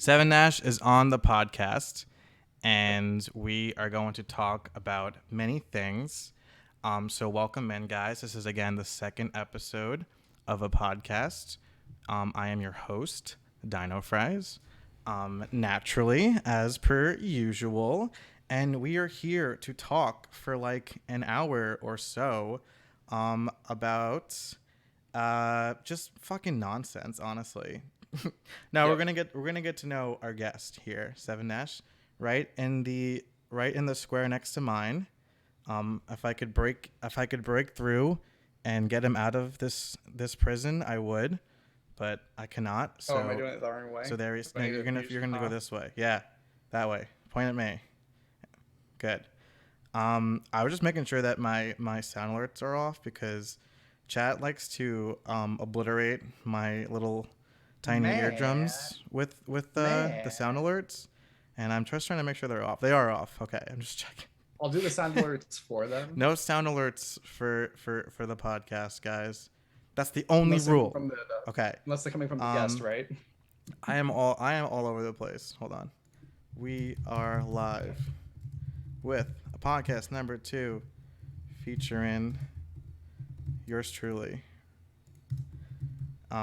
Sevendash is on the podcast, and we are going to talk about many things. So welcome in, guys. This is again the second episode of a podcast. I am your host, dinofries, naturally as per usual, and we are here to talk for like an hour or so about just fucking nonsense, honestly. Now Yep. we're gonna get to know our guest here, Sevendash, right in the square next to mine. If I could break through and get him out of this prison, I would, but I cannot. Oh, am I doing it the wrong way? So there is. Do I No, need to you're use gonna go this way. Yeah, that way. Point at me. Good. I was just making sure that my sound alerts are off because chat likes to obliterate my little tiny Man. eardrums with the sound Man. alerts, and I'm just trying to make sure they're off. They are off. Okay, I'm just checking. I'll do the sound alerts for them. No sound alerts for the podcast, guys. That's the only Unless they're rule. from the Okay. unless they're coming from the guest, Um, right? I am all over the place. Hold on. We are live with a podcast number 2 featuring yours truly.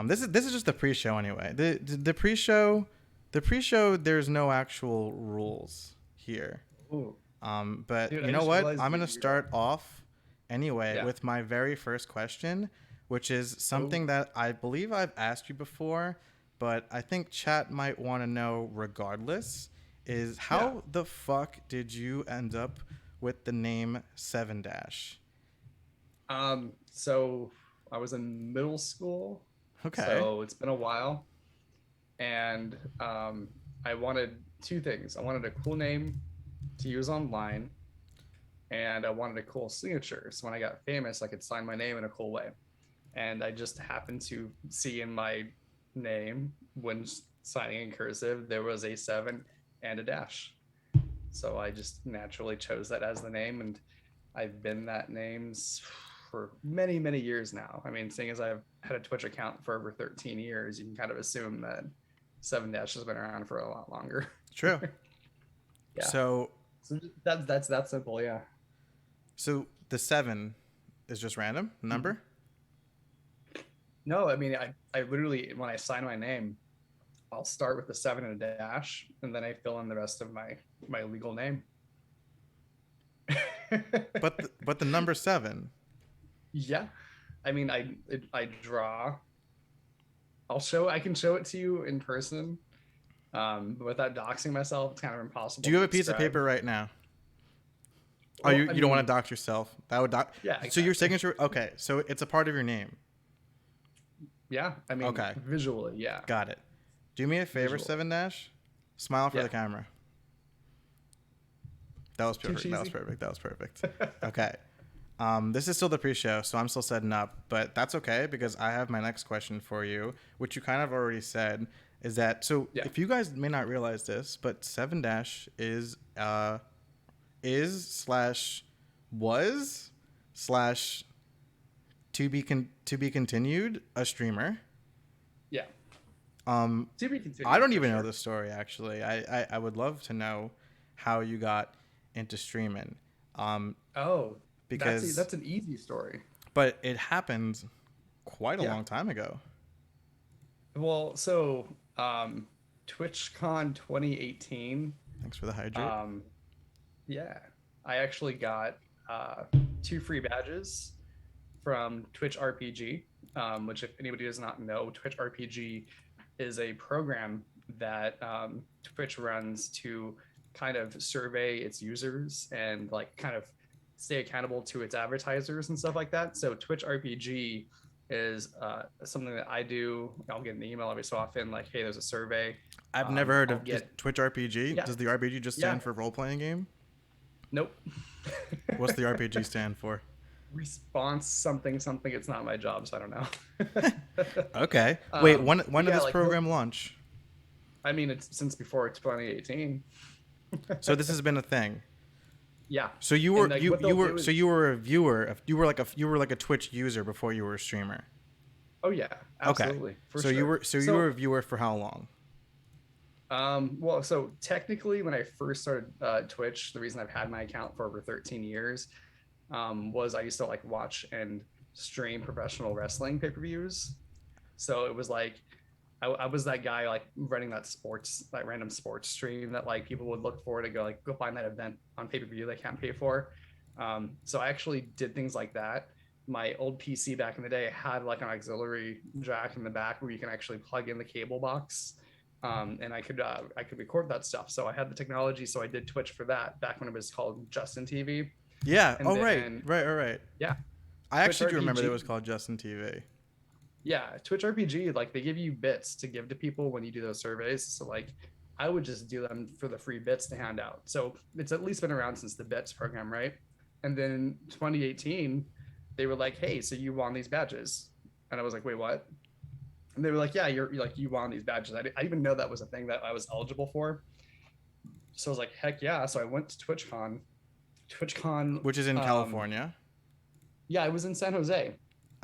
This is just the pre-show anyway. The pre-show there's no actual rules here. Ooh. But Dude, you I know just what? realized I'm gonna you're start off anyway Yeah. with my very first question, which is something that I believe I've asked you before, but I think chat might want to know regardless. Is how the fuck did you end up with the name Sevendash? So I was in middle school. Okay. So it's been a while. And I wanted two things. I wanted a cool name to use online, and I wanted a cool signature. So when I got famous, I could sign my name in a cool way. And I just happened to see in my name, when signing in cursive, there was a 7 and a dash. So I just naturally chose that as the name, and I've been that name for many, many years now. I mean, seeing as I've had a Twitch account for over 13 years, you can kind of assume that Sevendash has been around for a lot longer. True. Yeah. So that's that simple. Yeah. so the 7 is just random number? No, I mean, I literally, when I sign my name, I'll start with the 7 and a dash, and then I fill in the rest of my legal name. But the number 7. Yeah, I mean, I draw. I can show it to you in person, but without doxing myself, it's kind of impossible. Do you have to a piece of describe. paper right now? Oh, Well, you I don't want mean, to dox yourself. That would dox. Yeah. So Exactly. your signature. Okay, so it's a part of your name. Yeah, I mean, Okay. visually, yeah. Got it. Do me a favor, Visual. Sevendash. Smile for Yeah. the camera. That was perfect. That was cheesy? perfect. That was perfect. Okay. This is still the pre-show, so I'm still setting up, but that's okay because I have my next question for you, which you kind of already said. Is that so? Yeah. If you guys may not realize this, but Sevendash is slash was slash to be continued a streamer. Yeah. Um, To be continued. I don't for even know sure. the story actually. I would love to know how you got into streaming. Oh, Because that's an easy story. but it happened quite a Yeah. long time ago. Well, so TwitchCon 2018. Thanks for the hydrate. Yeah, I actually got 2 free badges from Twitch RPG, which, if anybody does not know, Twitch RPG is a program that Twitch runs to kind of survey its users and like kind of stay accountable to its advertisers and stuff like that. So Twitch RPG is something that I do. I'll get an email every so often like, hey, there's a survey. I've never heard I'll of get- Twitch RPG. Yeah. Does the RPG just stand for role playing game? Nope. What's the RPG stand for? Response something. It's not my job, so I don't know. Okay. Wait, when yeah, did this like, program launch? I mean, it's since before 2018. So this has been a thing. Yeah. So you And, were like, you what they'll were do is- so you were a viewer. You were like a Twitch user before you were a streamer. Oh yeah, absolutely. Okay. For So sure. you were a viewer for how long? Well, so technically, when I first started Twitch, the reason I've had my account for over 13 years was I used to like watch and stream professional wrestling pay-per-views. So it was like I was that guy like running that sports, that random sports stream that like people would look for to go like go find that event on pay-per-view they can't pay for. So I actually did things like that. My old PC back in the day had like an auxiliary jack in the back where you can actually plug in the cable box, and I could record that stuff. So I had the technology, so I did Twitch for that back when it was called Justin TV, Yeah. and Oh, right. then Right. All right. yeah, I Twitch actually do remember that it RPG. was called Justin TV. Yeah, Twitch RPG, like they give you bits to give to people when you do those surveys. So like I would just do them for the free bits to hand out. So it's at least been around since the bits program, right? And then 2018, they were like, "Hey, so you won these badges?" And I was like, "Wait, what?" And they were like, "Yeah, you're like you won these badges." I didn't even know that was a thing that I was eligible for. So I was like, "Heck yeah!" So I went to TwitchCon. TwitchCon, Which is in California. yeah, I was in San Jose.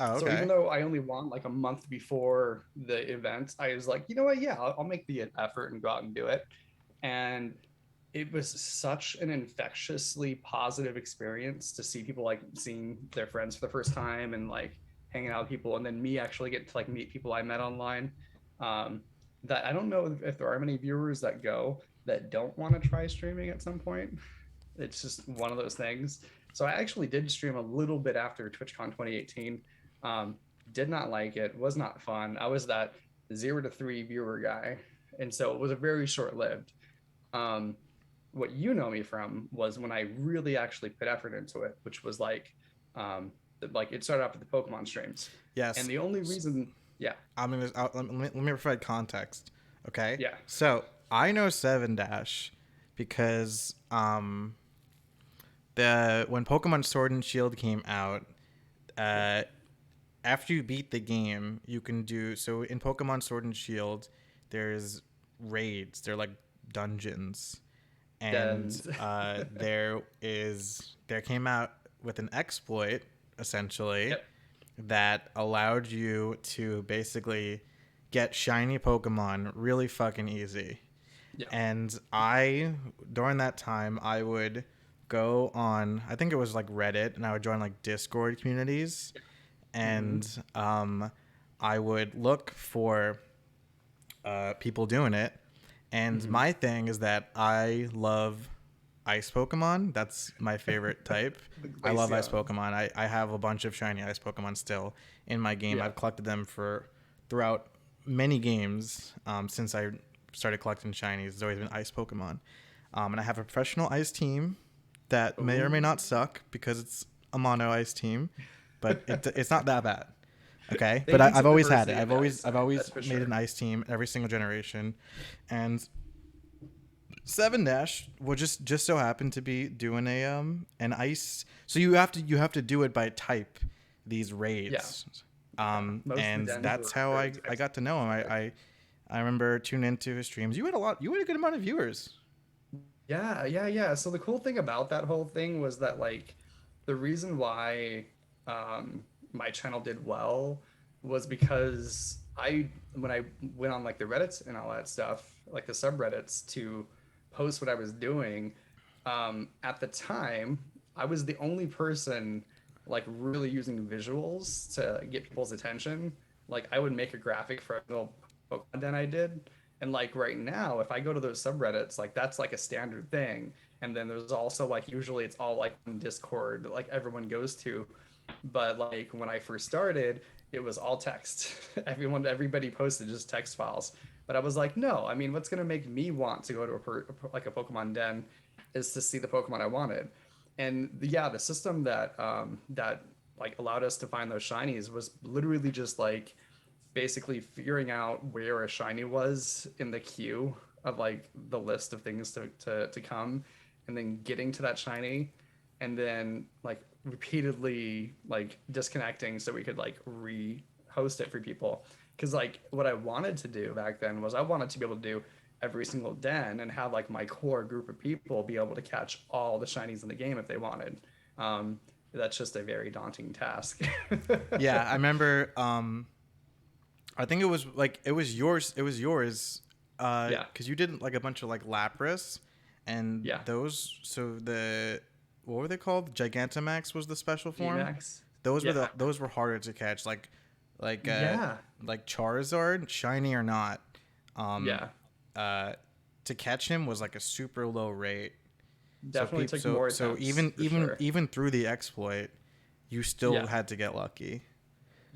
Oh, So even okay. though I only won like a month before the event, I was like, you know what? Yeah, I'll make the effort and go out and do it. And it was such an infectiously positive experience to see people like seeing their friends for the first time and like hanging out with people, and then me actually get to like meet people I met online. Um, that I don't know if there are many viewers that go that don't want to try streaming at some point. It's just one of those things. So I actually did stream a little bit after TwitchCon 2018. Um, did not like it. Was not fun. I was that 0 to 3 viewer guy, and so it was a very short lived. Um, what you know me from was when I really actually put effort into it, which was like it started off with the Pokemon streams, and Yes. the only reason, yeah, Let me provide context. Okay. yeah, So I know Sevendash because the when Pokemon Sword and Shield came out, yeah, uh, after you beat the game, you can do so in Pokemon Sword and Shield. There's raids. They're like dungeons, and dens, there came out with an exploit essentially yep, that allowed you to basically get shiny Pokemon really fucking easy. yeah, And during that time, I would go on, I think it was like Reddit, and I would join like Discord communities, mm-hmm. and I would look for people doing it. And Mm-hmm. my thing is that I love ice Pokemon. That's my favorite type. The I love ice Glaceon, Pokemon. I have a bunch of shiny ice Pokemon still in my game. yeah, I've collected them for throughout many games since I started collecting shinies. It's always been ice Pokemon. And I have a professional ice team that may or may oh, not suck because it's a mono ice team, but it's not that bad. Okay, they but need I've some always had it. diversity on the ice I've side, that's always for made an sure. ice team every single generation, and Sevendash will just so happen to be doing a an ice. So you have to do it by type these Yeah, raids, yeah. Most of the and dens that's were how very I text got to know him. centric. I remember tuning into his streams. You had a lot. You had a good amount of viewers. Yeah, yeah, yeah. So the cool thing about that whole thing was that like the reason why my channel did well was because I when I went on like the Reddits and all that stuff, like the subreddits to post what I was doing, at the time I was the only person like really using visuals to get people's attention. Like I would make a graphic for a little Pokemon den I did, and like right now, if I go to those subreddits, like that's like a standard thing. And then there's also like usually it's all like on Discord, like everyone goes to. But like when I first started, it was all text. Everybody posted just text files. But I was like, no, I mean, what's gonna make me want to go to like a Pokemon den is to see the Pokemon I wanted. And yeah, the system that like allowed us to find those shinies was literally just like basically figuring out where a shiny was in the queue of like the list of things to come, and then getting to that shiny, and then like repeatedly like disconnecting so we could like re-host it for people. Because like what I wanted to do back then was I wanted to be able to do every single den and have like my core group of people be able to catch all the shinies in the game if they wanted. um, that's just a very daunting task. Yeah, I remember. I think it was like it was yours. It was yours. Yeah. because you did like a bunch of like Lapras, and Yeah. those. So the what were they called? Gigantamax was the special form. Gmax. Those Yeah. those were harder to catch. Like uh Yeah. like Charizard, shiny or not. Um, Yeah. uh, to catch him was like a super low rate. So Definitely took more attempts even for sure. even through the exploit, you still Yeah. had to get lucky.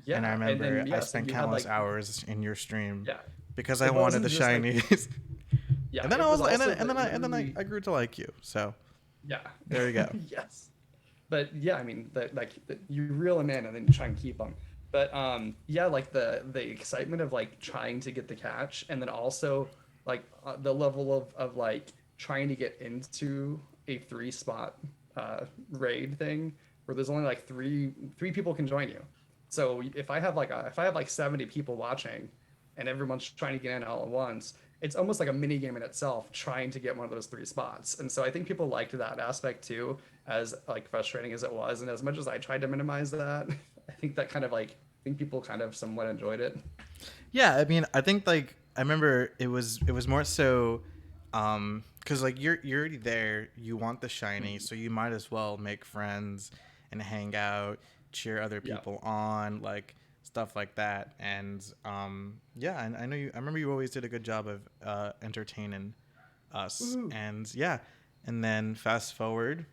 And I Yeah. And remember then I yeah, so spent you had countless like hours in your stream yeah. because I It wanted wasn't the just like shinies. yeah, And then it was also I literally grew to like you. So yeah. there you go. Yes. But yeah, I mean, you reel them in and then you try and keep them. But yeah, like the excitement of like trying to get the catch, and then also like the level of like trying to get into a 3 spot raid thing where there's only like three people can join you. So if I have like 70 people watching, and everyone's trying to get in all at once, it's almost like a mini game in itself trying to get one of those 3 spots. And so I think people liked that aspect too, as like frustrating as it was. And as much as I tried to minimize that, I think that kind of like I think people kind of somewhat enjoyed it. Yeah, I mean, I think like I remember it was more so cuz like you're already there, you want the shiny, so you might as well make friends and hang out, cheer other Yeah. people on, like stuff like that. And yeah, and I remember you always did a good job of entertaining us. Woohoo. And yeah, and then fast forward,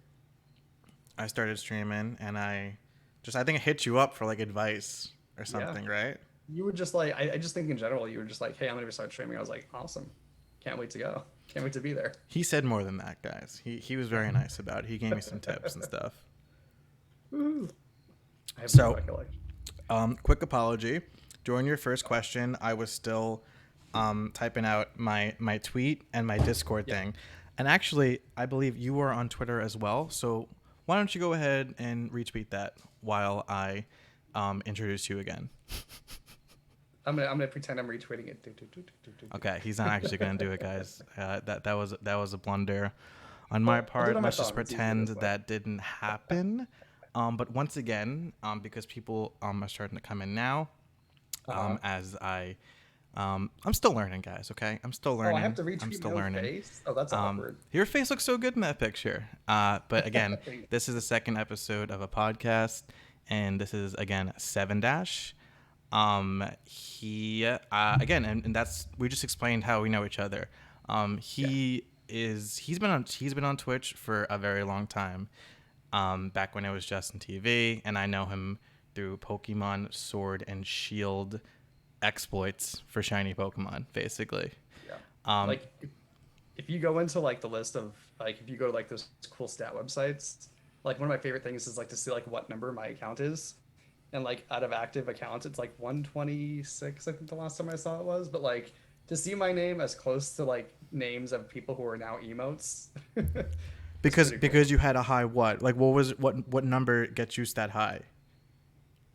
I started streaming and I think I hit you up for like advice or Yeah. something, right? You would just like I just think in general you were just like, hey, I'm gonna start streaming. I was like, awesome. Can't wait to go. Can't wait to be there. He said more than that, guys. He was very nice about it. He gave me some tips and stuff. Woohoo. I have no So, recollection. quick apology. During your first question, I was still typing out my tweet and my Discord Yeah. thing. And actually, I believe you were on Twitter as well. So why don't you go ahead and retweet that while I introduce you again? I'm gonna pretend I'm retweeting it. Do, do, do, do, do, do. Okay, he's not actually gonna do it, guys. That was a blunder on my Well, I'll do it part. on my Let's just phone. It's easier pretend this way. that didn't happen. But once again, because people are starting to come in now, Uh-huh. as I'm still learning, guys. Okay, I'm still Oh, I have learning. to I'm retweet still my own learning. face. Oh, that's awkward. Your face looks so good in that picture. But again, Thank- this is the second episode of a podcast, and this is again Sevendash. He again, and that's we just explained how we know each other. yeah. He's been on Twitch for a very long time. Back when it was Justin TV, and I know him through Pokemon Sword and Shield exploits for shiny Pokemon, basically. Yeah. Um, Like if you go into like the list of like if you go to like those cool stat websites, like one of my favorite things is like to see like what number my account is. And like out of active accounts, it's like 126, I think the last time I saw it was. But like to see my name as close to like names of people who are now emotes. It's pretty cool. because you had a high what? Like what number gets you that high?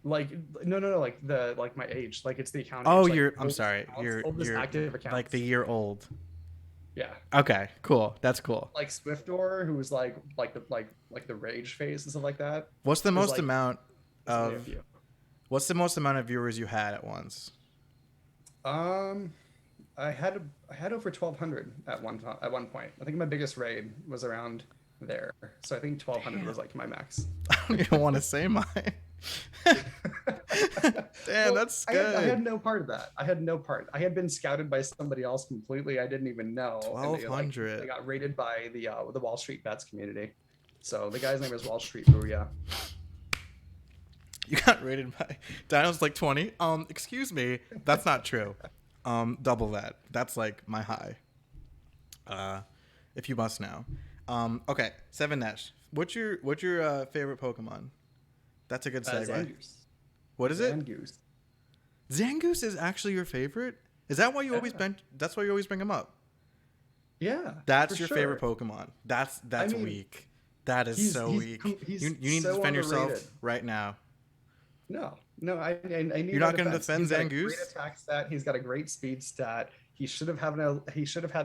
Like no, like the like my age, like it's the account Oh, age. Like I'm sorry. oldest active Like the accounts. year old. Yeah, Okay, cool. That's cool. like Swiftdoor, who was like the rage face and stuff like that. What's the There's most like amount there's only a of few. what's the most amount of viewers you had at once? Um, I had over 1,200 at one point. I think my biggest raid was around there, so I think 1,200 was like my max. I don't even want to say mine. Damn, Well, that's I had good. no part of that. I had no part. I had been scouted by somebody else completely. I didn't even know, and they 1,200. got raided by the Wall Street Bets community. So the guy's name is Wall Street Booyah. You got rated by Dino's like 20. Excuse me. That's not true. Double that. That's like my high. If you must know. Okay, Sevendash. What's your favorite Pokemon? That's a good segue. Zangoose. What is it? Zangoose. Zangoose is actually your favorite? Is that why you always Yeah. that's why you always bring him up? Yeah, That's for your sure. favorite Pokemon. That's I mean, weak. That is so weak. He's You need to so defend underrated. yourself right now. No, I need You're not going to defend He's got a Zangoose? great attack stat. He's got a great speed stat. He should have had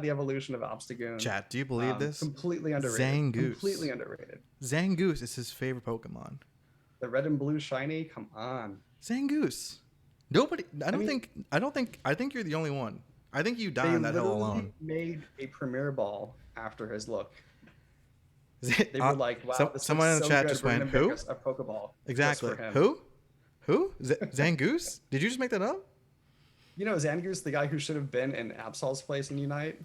the evolution of Obstagoon. Chat, do you believe this? Completely underrated. Zangoose. Completely underrated. Zangoose is his favorite Pokemon. The red and blue shiny. Come on. Zangoose. Nobody. I mean- I think you're the only one. I think you die They on that hill alone. literally made a premiere ball after his look. Is it, They were like, "Wow, this looks someone in the so chat good. just We're went, gonna make who? us a Pokeball just for Exactly. him." Who? Who? Zangoose? Did you just make that up? You know, Zangoose, the guy who should have been in Absol's place in Unite.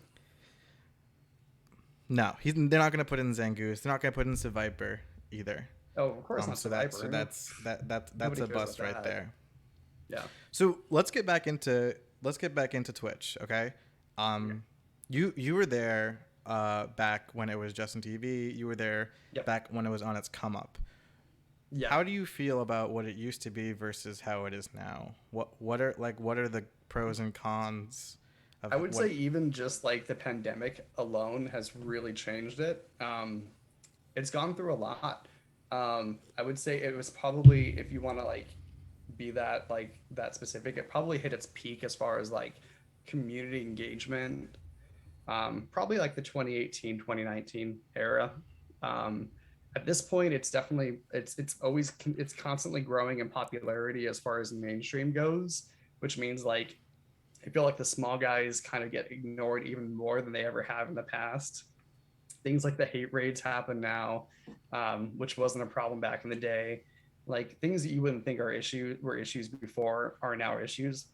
No, they're not going to put in Zangoose. They're not going to put in Seviper either. Oh, of course not So Survivor. that's Nobody a cares bust about right that. there. Yeah. So let's get back into Twitch, okay? Okay. You were there back when it was Justin TV. You were there Yep. back when it was on its come up. Yeah. How do you feel about what it used to be versus how it is now? What are the pros and cons of I would what? say even just like the pandemic alone has really changed it. It's gone through a lot. I would say it was probably, if you want to like be that specific, it probably hit its peak as far as like community engagement. Probably like the 2018, 2019 era. Um, at this point, it's definitely it's constantly growing in popularity as far as mainstream goes, which means like I feel like the small guys kind of get ignored even more than they ever have in the past. Things like the hate raids happen now, which wasn't a problem back in the day. Like things that you wouldn't think were issues before are now issues.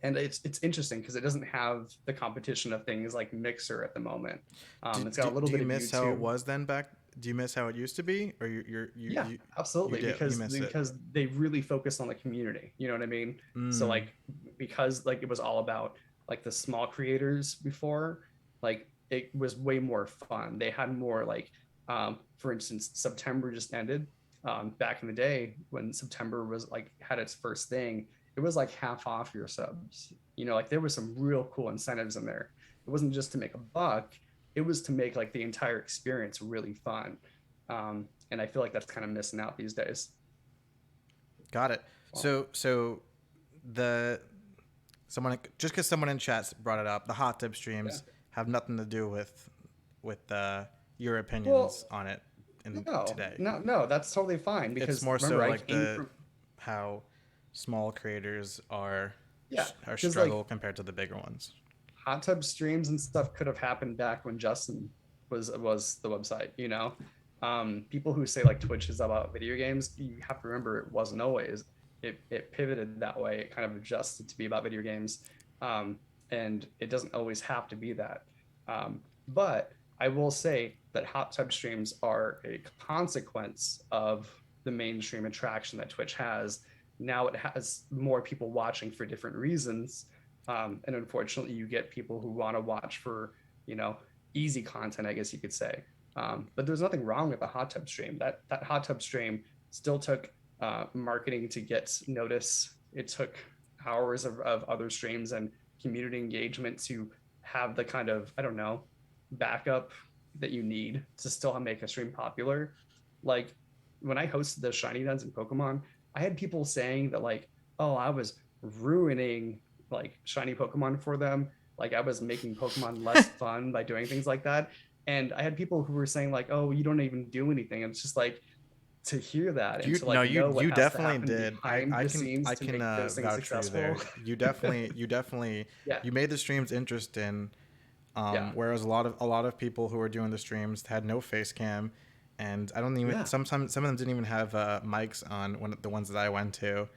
And it's interesting because it doesn't have the competition of things like Mixer at the moment. It's got a little Do bit you of miss how it YouTube. was then back? Do you miss how it used to be, or Yeah, you absolutely. do you miss it? Because they really focused on the community. You know what I mean? So Mm. like because like it was all about like the small creators before, like it was way more fun. They had more like for instance, September just ended. Back in the day when September was like had its first thing, it was like half off your subs. You know, like there was some real cool incentives in there. It wasn't just to make a buck, it was to make like the entire experience really fun. And I feel like that's kind of missing out these days. Got it. Well, So the someone just because someone in chat brought it up, the hot tub yeah. streams have nothing to do with your opinions Well, on it in no, today. no, no, that's totally fine It's because more remember so I like came the from how small creators yeah, are because struggle like compared to the bigger ones. hot tub streams and stuff could have happened back when Justin was the website. You know, people who say like Twitch is about video games, you have to remember it wasn't always. It pivoted that way. It kind of adjusted to be about video games, um, and it doesn't always have to be that. But I will say that hot tub streams are a consequence of the mainstream attraction that Twitch has. Now it has more people watching for different reasons, and unfortunately, you get people who want to watch for you know easy content, I guess you could say. But there's nothing wrong with the hot tub stream. That hot tub stream still took marketing to get notice. It took hours of other streams and community engagement to have the kind of I don't know backup that you need to still make a stream popular. Like when I hosted the Shiny Duns in Pokemon, I had people saying that like, oh, I was ruining like shiny Pokemon for them. Like I was making Pokemon less fun by doing things like that. And I had people who were saying like, "Oh, you don't even do anything." And it's just like to hear that and You to no like know what you has to definitely happen did. behind the I scenes to can make those things vouch for you successful. there. You definitely Yeah, you made the streams interesting. yeah, Whereas a lot of people who were doing the streams had no face cam, and I don't even yeah, sometimes some of them didn't even have mics on when the ones that I went to,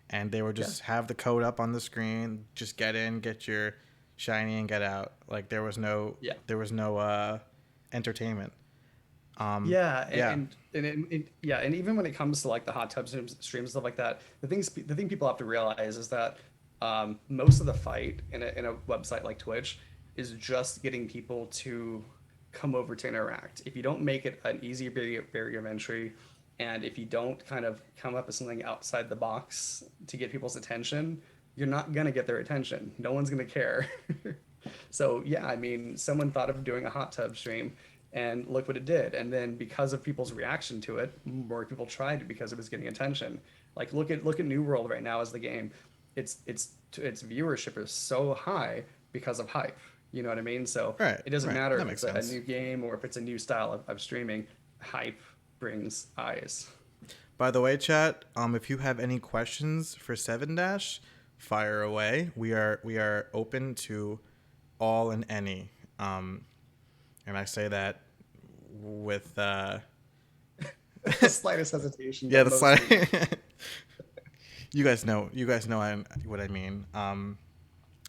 and they would yeah, just have the code up on the screen, just get in, get your shiny, and get out. Like yeah. there was no entertainment. Yeah, Yeah, yeah, and even when it comes to like the hot tub streams stuff like that, the thing people have to realize is that most of the fight in a website like Twitch is just getting people to come over to interact. If you don't make it an easy barrier of entry, and if you don't kind of come up with something outside the box to get people's attention, you're not gonna get their attention. No one's gonna care. So yeah, I mean, someone thought of doing a hot tub stream, and look what it did. And then because of people's reaction to it, more people tried it because it was getting attention. Like look at New World right now as the game. Its viewership is so high because of hype. You know what I mean? So right, it doesn't right. matter That if makes it's a sense. new game or if it's a new style of streaming. Hype brings eyes. By the way, chat, if you have any questions for Sevendash, fire away. We are open to all and any. And I say that with The slightest hesitation, yeah, but the slide. mostly. You guys know what I mean.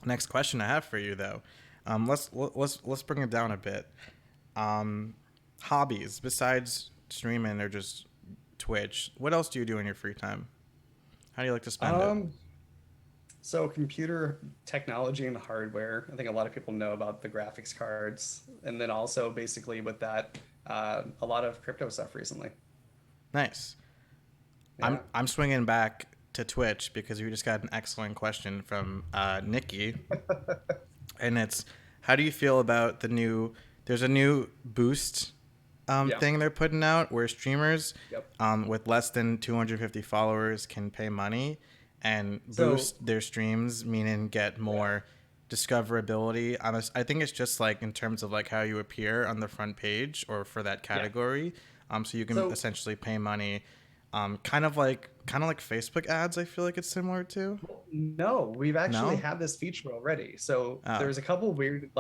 Next question I have for you though. Let's bring it down a bit. Um, Hobbies besides streaming or just Twitch. What else do you do in your free time? How do you like to spend it? Um, so computer technology and hardware. I think a lot of people know about the graphics cards, and then also basically with that, a lot of crypto stuff recently. Nice. I'm Yeah. I'm swinging back to Twitch because we just got an excellent question from Nikki, and it's how do you feel about the new? There's a new boost Yeah. thing they're putting out where streamers Yep. with less than 250 followers can pay money and So boost their streams, meaning get yeah. more discoverability. I think it's just like in terms of like how you appear on the front page or for that Yeah. category. So you can So essentially pay money, kind of like Facebook ads. I feel like it's similar to. well, no, we've actually No. had this feature already. So Oh, there's a couple weird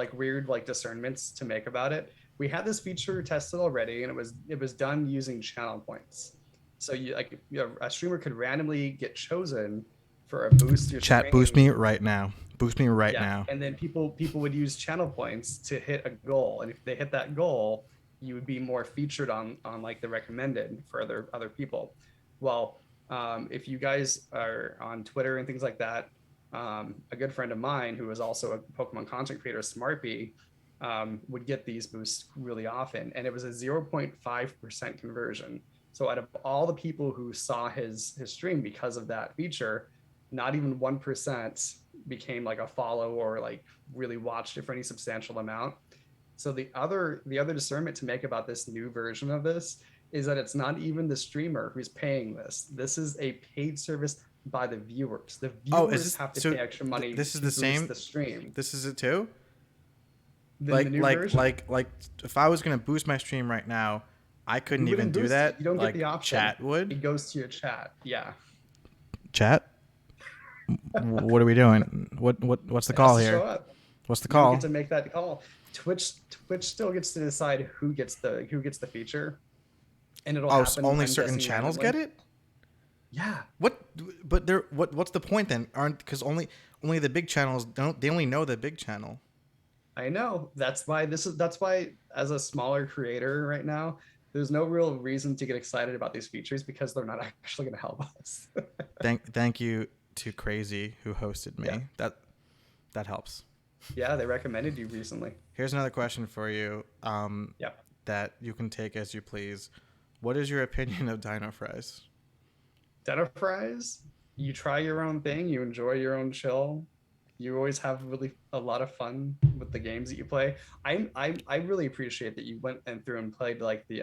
discernments to make about it. We had this feature tested already, and it was done using channel points. So a streamer could randomly get chosen for a boost to your chat, boost stream. me right now. Boost me right Yeah, now. and then people would use channel points to hit a goal, and if they hit that goal, you would be more featured on like the recommended for other people. Well, if you guys are on Twitter and things like that, a good friend of mine who is also a Pokemon content creator, Smartbee, would get these boosts really often, and it was a 0.5% conversion. So out of all the people who saw his stream because of that feature, not even 1% became like a follow or like really watched it for any substantial amount. So the other discernment to make about this new version of this is that it's not even the streamer who's paying this. This is a paid service by the viewers. The Oh, is viewers this have to so? pay extra money This is to the boost same. the stream. This is it too. Then the Like new like version, like like if I was gonna boost my stream right now, I couldn't you even wouldn't do boost it. that. You don't get the Like option. chat would. It goes to your chat. Yeah. Chat. What are we doing? What's the It has call to show here? up. What's the You don't get call? to make that call. Twitch still gets to decide who gets the feature, and it'll Oh, so happen, only I'm certain guessing, channels get randomly. it. Yeah, What? But they're what's the point then? Aren't because only the big channels don't. They only know the big channel. I know. That's why as a smaller creator right now, there's no real reason to get excited about these features because they're not actually going to help us. Thank you to Crazy who hosted Yeah. me. That helps. Yeah, they recommended you recently. Here's another question for you. Yeah. That you can take as you please. What is your opinion of dinofries? Dinofries, you try your own thing, you enjoy your own chill. You always have really a lot of fun with the games that you play. I really appreciate that you went and through and played like the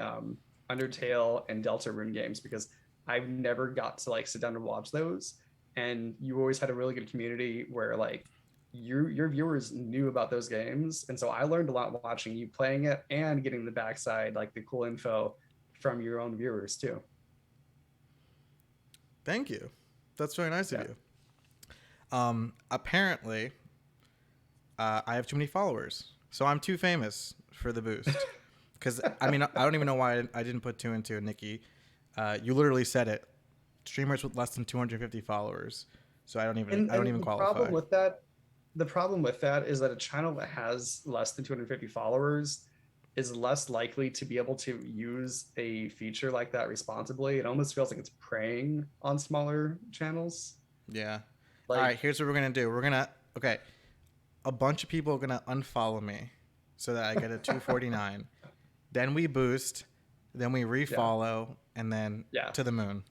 Undertale and Deltarune games because I've never got to like sit down and watch those. And you always had a really good community where like your viewers knew about those games, and so I learned a lot watching you playing it and getting the backside like the cool info from your own viewers too. Thank you. That's very nice of Yeah. you. Apparently, I have too many followers, so I'm too famous for the boost. Because I mean, I don't even know why I didn't put two and two, Nikki. You literally said it. Streamers with less than 250 followers. So and I don't and even the qualify. problem with that the problem with that is that a channel that has less than 250 followers is less likely to be able to use a feature like that responsibly. It almost feels like it's preying on smaller channels. Yeah. All right. Like, Here's what we're gonna do. Okay. A bunch of people are gonna unfollow me, so that I get a 249. Then we boost. Then we yeah, refollow, and then yeah. to the moon.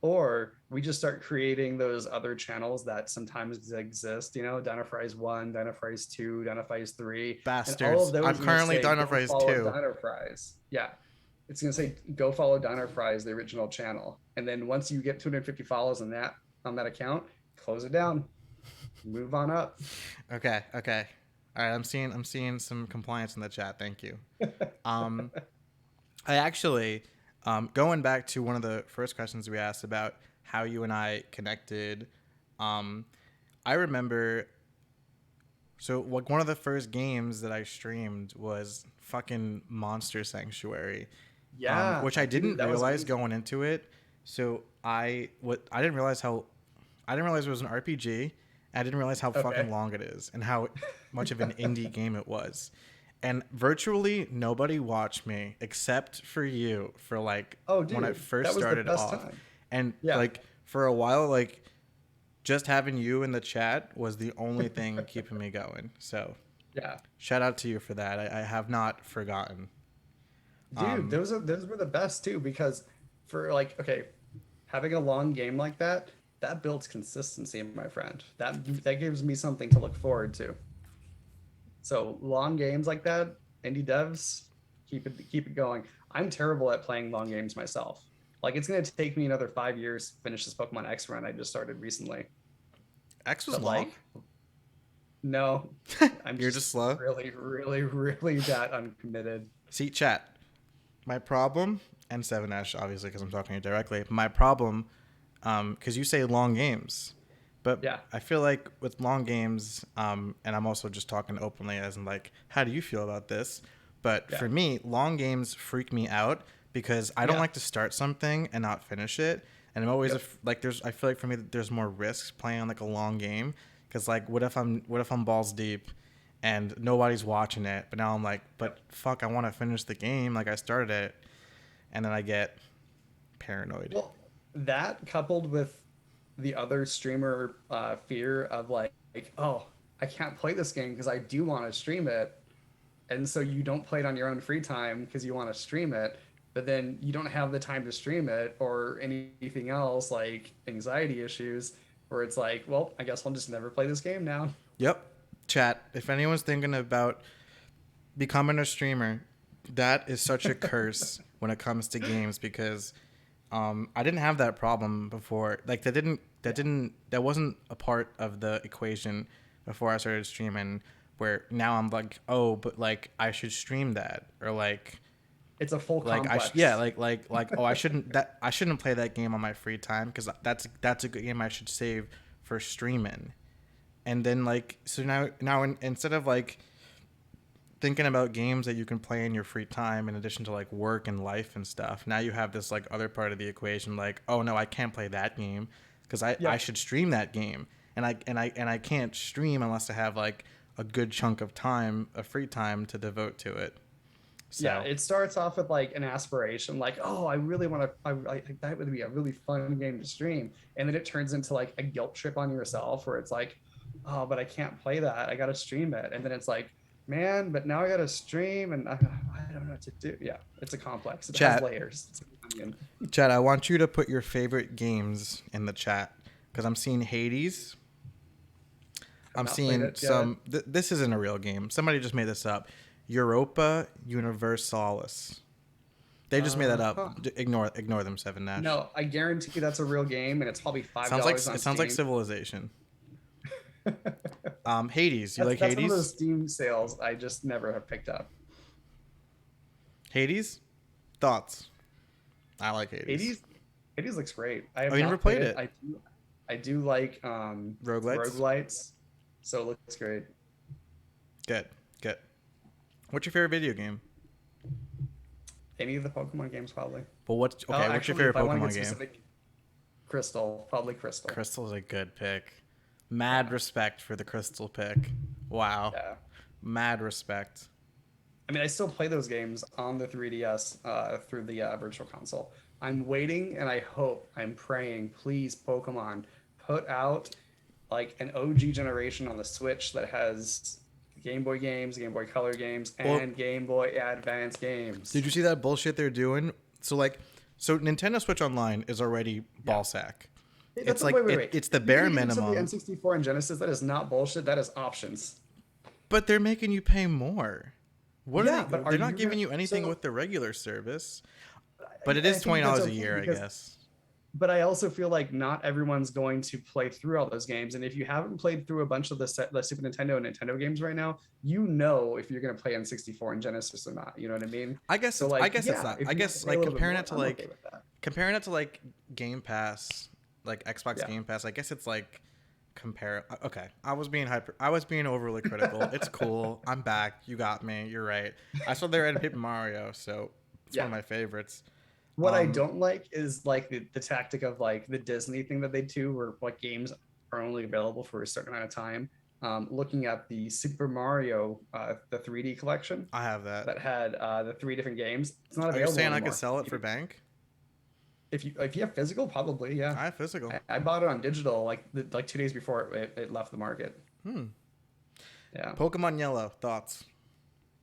Or we just start creating those other channels that sometimes exist, dinofries 1, dinofries 2, dinofries 3, and all of Bastards. I'm those are going to currently say go dinofries follow too. dinofries. Yeah, it's going to say go follow dinofries, the original channel, and then once you get 250 follows on that account, close it down, move on up. Okay. Okay. All right. I'm seeing some compliance in the chat. Thank you. Um, I actually, going back to one of the first questions we asked about how you and I connected Um, I remember. So like one of the first games that I streamed was fucking Monster Sanctuary, Yeah, which I dude, didn't that was realize amazing. going into it. So I didn't realize it was an RPG. I didn't realize how Okay. fucking long it is and how much of an indie game it was. And virtually nobody watched me except for you for like Oh, when I dude, first that was the started best off. time. And Yeah. like for a while, like just having you in the chat was the only thing keeping me going. So Yeah. shout out to you for that. I have not forgotten. Dude, Um, those were the best too because for like okay, having a long game like that, that builds consistency, my friend. That gives me something to look forward to. So long games like that, indie devs, keep it going. I'm terrible at playing long games myself. Like it's gonna take me another 5 years to finish this Pokemon X run I just started recently. X was But long. like, no, I'm You're just just slow. really that uncommitted. See, chat. My problem, and Sevendash, obviously, because I'm talking to you directly. My problem, because you say long games, but Yeah, I feel like with long games, and I'm also just talking openly as in like, how do you feel about this? But yeah, for me, long games freak me out because I don't yeah. like to start something and not finish it. And I'm always Yep. like, I feel like for me, there's more risks playing on like a long game because like, what if I'm balls deep and nobody's watching it, but now I'm like, but Yep. fuck, I want to finish the game. Like I started it, and then I get paranoid. Well, that coupled with the other streamer fear of oh, I can't play this game because I do want to stream it, and so you don't play it on your own free time because you want to stream it, but then you don't have the time to stream it or anything else like anxiety issues, where it's like, well, I guess I'll just never play this game now. Yep. Chat. If anyone's thinking about becoming a streamer, that is such a curse when it comes to games because I didn't have that problem before. Like that wasn't a part of the equation before I started streaming. Where now I'm like, oh, but like I should stream that or It's a full like yeah, complex. oh, I shouldn't play that game on my free time because that's a good game I should save for streaming. And then like so instead of like thinking about games that you can play in your free time in addition to like work and life and stuff, now you have this like other part of the equation like, oh no, I can't play that game because I Yep. should stream that game, and I can't stream unless I have like a good chunk of time of free time to devote to it. Yeah, So it starts off with like an aspiration, like, oh, I really want to, that would be a really fun game to stream. And then it turns into like a guilt trip on yourself where it's like, oh, but I can't play that. I got to stream it. And then it's like, man, but now I got to stream and I don't know what to do. Yeah, it's a complex. It has chat layers. It's an onion. chat, I want you to put your favorite games in the chat because I'm seeing Hades. I've I'm not played seeing it yet. some. This isn't a real game. Somebody just made this up. Europa Universalis. They just made that up. Huh. Ignore them, Seven Nash. No, I guarantee that's a real game and it's probably Sounds like $5 on it sounds like Steam. Civilization. Hades. You like That's one of those Hades? Steam sales I just never have picked up. Hades. Thoughts? I like Hades. Hades Hades looks great. I Oh, have you never not played played it. it? I do like Roguelites. roguelites, so it looks great. Good. Good. What's your favorite video game? Any of the Pokemon games probably. Well, what's Oh, okay? What's your actually, favorite if I want to Pokemon get game? specific, Crystal, probably Crystal. Crystal is a good pick. Mad Yeah, respect for the Crystal pick. Wow. yeah. Mad respect. I mean, I still play those games on the 3DS through the Virtual Console. I'm waiting and I hope, I'm praying, please, Pokemon, put out like an OG generation on the Switch that has Game Boy games, Game Boy Color games, Well, and Game Boy Advance games. did you see that bullshit they're doing? So Nintendo Switch Online is already Yeah. ball sack. That's It's like wait. it's the If you're bare gonna give somebody minimum, N64 and Genesis, that is not bullshit. That is options. but they're making you pay more. What are Yeah, they? but are They're you not giving gonna? you anything So with the regular service, but it I is think that's $20 a okay year, I because, guess. but I also feel like not everyone's going to play through all those games. And if you haven't played through a bunch of the Super Nintendo and Nintendo games right now, you know if you're gonna play N64 and Genesis or not. You know what I mean? So I like, guess it's yeah, not. if I you want to guess pay a like little bit more, I'm okay with that. comparing it to like Game Pass, like Xbox Yeah, Game Pass. I guess it's like compare. Okay, I was being overly critical. It's cool. I'm back. You got me. You're right. I saw they were in Paper Mario, so it's one Yeah. of my favorites. What I Um, don't like is like the tactic of like the Disney thing that they do, where like games are only available for a certain amount of time. Looking at the Super Mario, the 3D collection I have that. that had the three different games, it's not Are you available saying I could anymore. sell it for bank? If you have physical, probably yeah. I have physical. I bought it on digital like 2 days before it left the market. Hmm. Yeah. Pokemon Yellow thoughts.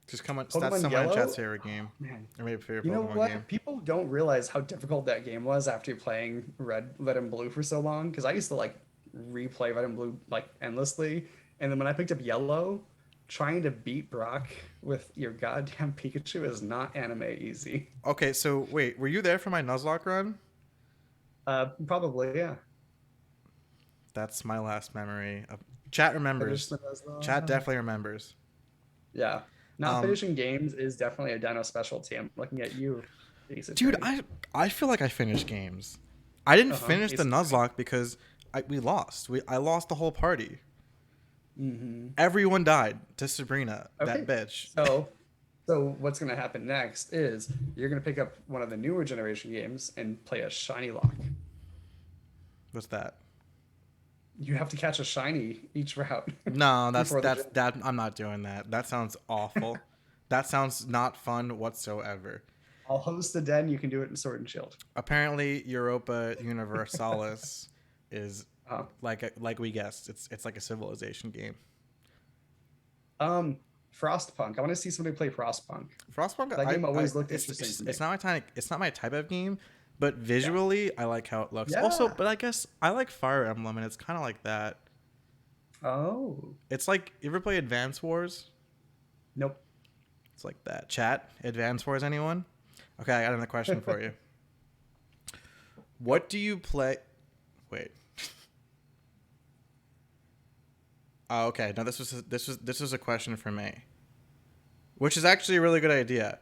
Just come on. That's Pokemon someone in chat's Yellow, favorite oh game, man, or maybe favorite you know Pokemon game. what? People don't realize how difficult that game was after playing Red and Blue for so long. Because I used to like replay Red and Blue like endlessly, and then when I picked up Yellow, trying to beat Brock with your goddamn Pikachu is not anime easy. Okay, so wait, were you there for my Nuzlocke run? Probably yeah. That's my last memory. Chat Finish remembers. the Chat Nuzlocke. definitely remembers. Yeah, not Um, finishing games is definitely a Dino specialty. I'm looking at you, Ace dude, Attorney. I feel like I finished games. I didn't Uh huh. finish the Ace Attorney. Nuzlocke because we lost. I lost the whole party. Mm-hmm. Everyone died to Sabrina, that Okay. bitch. So what's going to happen next is you're going to pick up one of the newer generation games and play a shiny lock. What's that? You have to catch a shiny each route No, before the gym. that. I'm not doing that. That sounds awful. That sounds not fun whatsoever. I'll host the den. You can do it in Sword and Shield. Apparently, Europa Universalis is Uh, like we guessed. It's like a civilization game. um, Frostpunk. I want to see somebody play Frostpunk. Frostpunk, That game always looked it's interesting to me. it's not my type of game, but Yeah. visually I like how it looks. Also, Yeah. but I guess I like Fire Emblem, and it's kind of like that. Oh. It's like you ever play Advance Wars? Nope. It's like that. Chat Advance Wars, anyone? Okay, I got another question for you. What Go. do you play? Wait. Oh, okay. No, this was a question for me, which is actually a really good idea.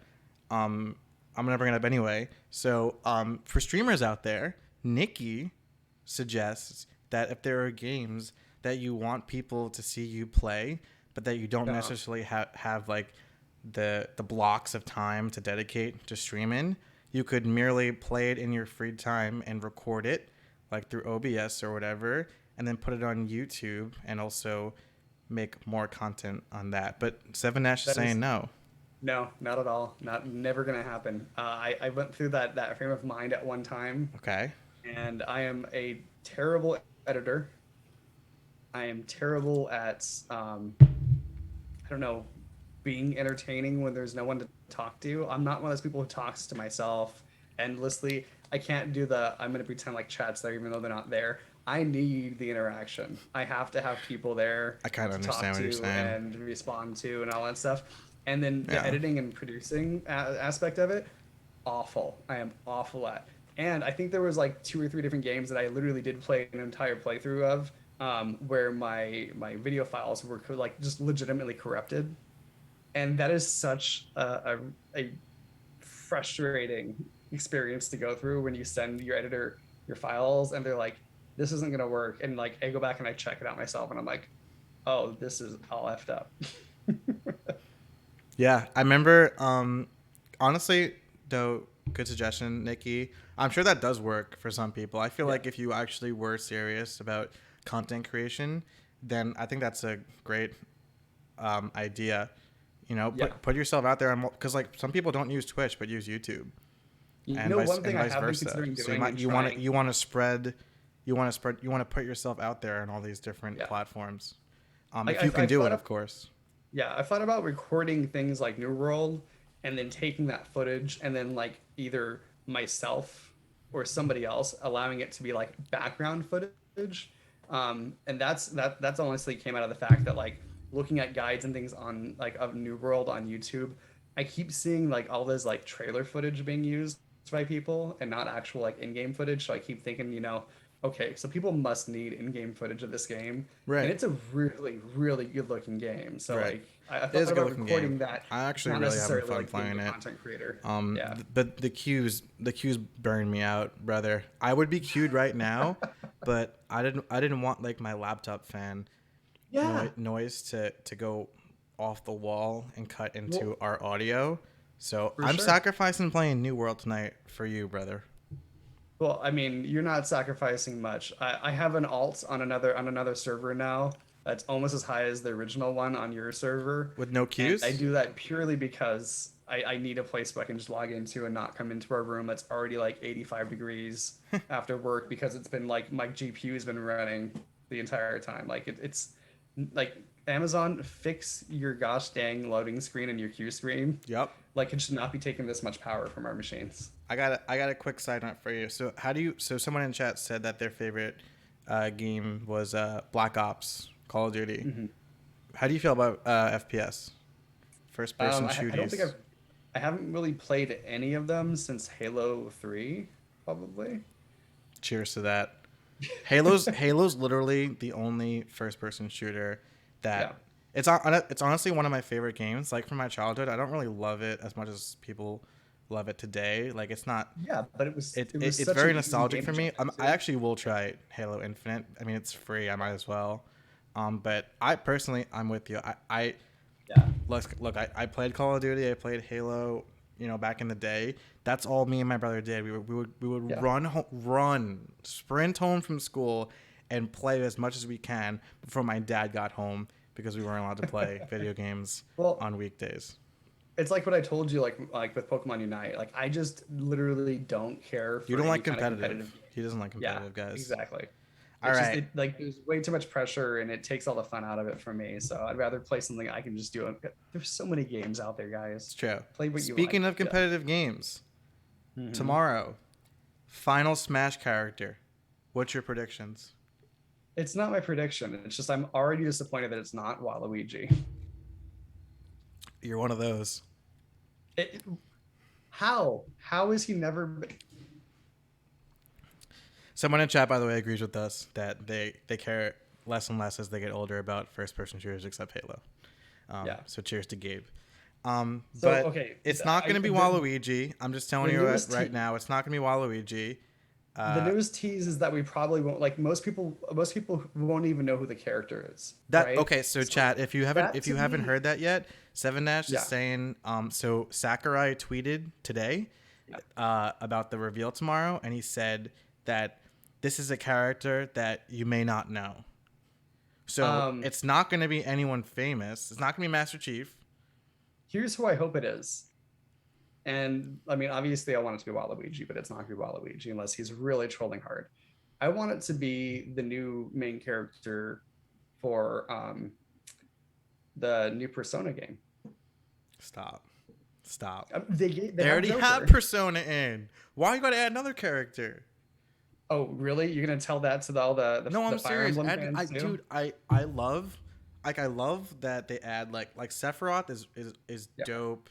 Um, I'm gonna bring it up anyway. So, for streamers out there, Nikki suggests that if there are games that you want people to see you play, but that you don't Uh, necessarily have like the blocks of time to dedicate to streaming, you could merely play it in your free time and record it, like through OBS or whatever, and then put it on YouTube and also make more content on that. But Sevendash is that is saying no. no, not at all. Not never gonna happen. I went through that frame of mind at one time, Okay. and I am a terrible editor. I am terrible at I don't know, being entertaining when there's no one to talk to. I'm not one of those people who talks to myself endlessly. I can't do the I'm gonna pretend like chat's there even though they're not there. I need the interaction. I have to have people there I kind of to talk understand what you're to saying. and respond to and all that stuff. And then the Yeah. editing and producing aspect of it, awful. I am awful at. And I think there was like two or three different games that I literally did play an entire playthrough of, where my video files were like just legitimately corrupted, and that is such a frustrating experience to go through when you send your editor your files and they're like, this isn't going to work, and like I go back and I check it out myself and I'm like, oh, this is all effed up. Yeah, I remember. Honestly, though, good suggestion, Nikki. I'm sure that does work for some people. I feel Yeah. like if you actually were serious about content creation, then I think that's a great idea. You know, Yeah. put yourself out there, because like some people don't use Twitch but use YouTube, You and know, one thing I vice have been versa. considering So doing and you trying. want to spread, you want to put yourself out there on all these different Yeah. platforms. I, If you I've, can I've do thought it, of of course. Yeah, I thought about recording things like New World and then taking that footage and then like either myself or somebody else allowing it to be like background footage. And that's honestly came out of the fact that like looking at guides and things on like of New World on YouTube, I keep seeing like all this like trailer footage being used by people and not actual like in-game footage. So I keep thinking, okay, so people must need in-game footage of this game, and Right. it's a really, really good-looking game. So Right. like, I It is thought a good about looking game. recording that, I actually not really having necessarily fun like being playing a it. content creator. Yeah. But the queues burn me out, brother. I would be queued right now, but I didn't want like my laptop fan Yeah. noise to go off the wall and cut into Well, our audio. So for I'm sure. sacrificing playing New World tonight for you, brother. Well, I mean, you're not sacrificing much. I have an alt on another server now that's almost as high as the original one on your server, With no and I queues? do that purely because I need a place where I can just log into and not come into our room that's already like 85 degrees after work because it's been like my GPU has been running the entire time. Like it's like Amazon, fix your gosh dang loading screen and your queue screen. Yep. Like it should not be taking this much power from our machines. I got a quick side note for you. So someone in chat said that their favorite game was Black Ops, Call of Duty. Mhm. How do you feel about FPS, first person I don't think shooties? I haven't really played any of them since Halo 3, probably. Cheers to that. Halo's literally the only first person shooter Yeah. that it's honestly one of my favorite games. Like from my childhood, I don't really love it as much as people love it today. Like it's not Yeah, but it was it's such very an easy nostalgic game for to me. jump I into. actually will try Halo Infinite. I mean, it's free. I might as well. But I personally, I'm with you. I Yeah. look. I played Call of Duty. I played Halo. Back in the day, that's all me and my brother did. We would Yeah. run, sprint home from school, and play as much as we can before my dad got home because we weren't allowed to play video games Well, on weekdays. it's like what I told you like with Pokemon Unite. Like I just literally don't care You for don't any like kind of competitive. competitive game. He doesn't like Yeah, competitive guys. exactly. All It's just right, like there's way too much pressure and it takes all the fun out of it for me. So I'd rather play something I can just do. There's so many games out there, it's guys. true. Play what you like. Speaking of Yeah. competitive games, Hmm. tomorrow, final Smash character. What's your predictions? It's not my prediction. It's just I'm already disappointed that it's not Waluigi. You're one of those. It, how? How is he never? Someone in chat, by the way, agrees with us that they care less and less as they get older about first person shooters except Halo. Yeah. So cheers to Gabe. So But okay, it's not going to be Waluigi. I'm just the telling you newest right now. It's not going to be Waluigi. the Uh, newest tease is that we probably won't like most people won't even know who the character is, that right? okay. So So chat, if you haven't that if to you haven't me, heard that yet, Sevendash is yeah, saying. So Sakurai tweeted today yeah. about the reveal tomorrow, and he said that this is a character that you may not know. So Um, it's not going to be anyone famous. It's not going to be Master Chief. here's who I hope it is. And I mean, obviously, I want it to be Waluigi, but it's not going to be Waluigi unless he's really trolling hard. I want it to be the new main character for the new Persona game. Stop. Stop. They They have already have Joker. Persona in. Why you got to add another character? Oh, really? You're gonna tell that to all No, the I'm Fire serious. Emblem fans too? Dude, I love, like, I love that they add like Sephiroth is Yeah, dope,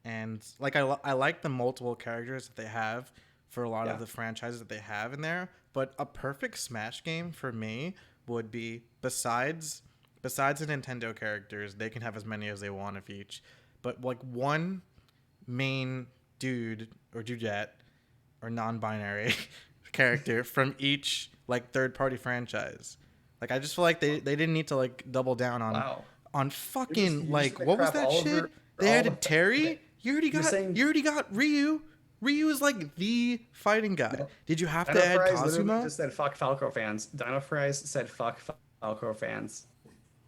and like I like the multiple characters that they have for a lot of yeah. the franchises that they have in there. But a perfect Smash game for me would be besides the Nintendo characters, they can have as many as they want of each, but like one main dude or dudette or non-binary character from each like third-party franchise. Like I just feel like they didn't need to like double down Wow. on fucking You're just like gonna what was crap that all shit? over They all added okay. Terry. You're saying You already got Ryu. Ryu is like the fighting guy. no. Did you have to add Dinofries literally Kazuma? just said fuck Falco fans. Dinofries said fuck Falco fans.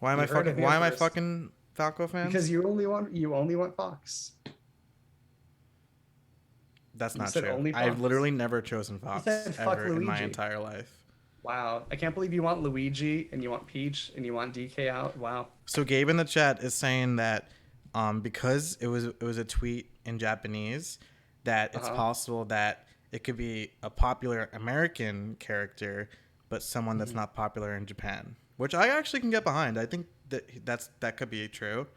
You heard it here Why am I first. fucking Falco Because fans? you only want Fox. That's You not said true. only I've Fox. literally never chosen You Fox said fuck ever in my Luigi. entire life. Wow. I can't believe you want Luigi and you want Peach and you want DK out. Wow. So Gabe in the chat is saying that because it was a tweet in Japanese, that it's Uh-huh. possible that it could be a popular American character, but someone that's Mhm. not popular in Japan, which I actually can get behind. I think that could be true.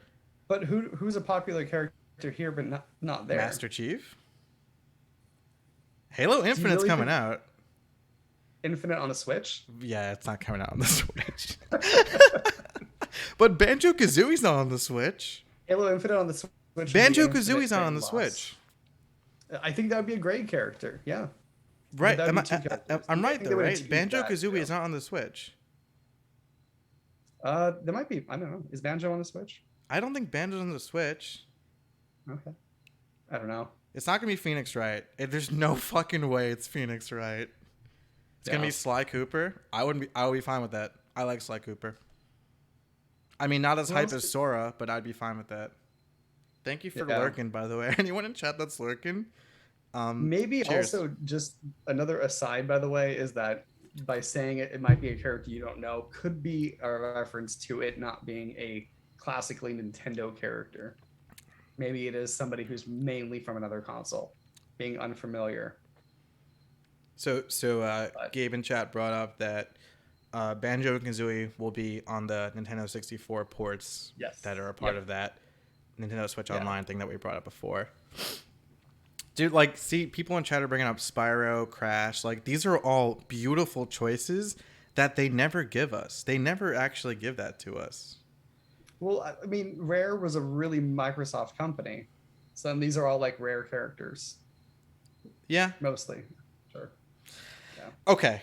But who's a popular character here but not there? Master Chief, Halo Do you Infinite's really coming think out. Infinite on the Switch. Yeah, it's not coming out on the Switch. But Banjo-Kazooie's not on the Switch. Halo Infinite on the Switch would be Banjo-Kazooie's Infinite not on the Dragon Boss. Switch. I think that would be a great character. Yeah. Right. That would be two characters. I'm I right, think though, they would've right? teased that, Banjo-Kazooie too. is not on the Switch. There might be. I don't know. Is Banjo on the Switch? I don't think Banjo's on the Switch. Okay. I don't know. It's not going to be Phoenix Wright. There's no fucking way it's Phoenix Wright. It's going to be Sly Cooper. I would be fine with that. I like Sly Cooper. I mean, not as hype as Sora, but I'd be fine with that. Thank you for lurking, by the way. Anyone in chat that's lurking? Maybe cheers. Also just another aside, by the way, is that by saying it might be a character you don't know, could be a reference to it not being a classically Nintendo character. Maybe it is somebody who's mainly from another console, being unfamiliar. So Gabe in chat brought up that Banjo-Kazooie will be on the Nintendo 64 ports that are a part of that Nintendo Switch Online thing that we brought up before. Dude, like, see, people in chat are bringing up Spyro, Crash. Like, these are all beautiful choices that they never give us. They never actually give that to us. Well, I mean, Rare was a really Microsoft company. So these are all, like, Rare characters. Yeah. Mostly. Sure. Yeah. Okay.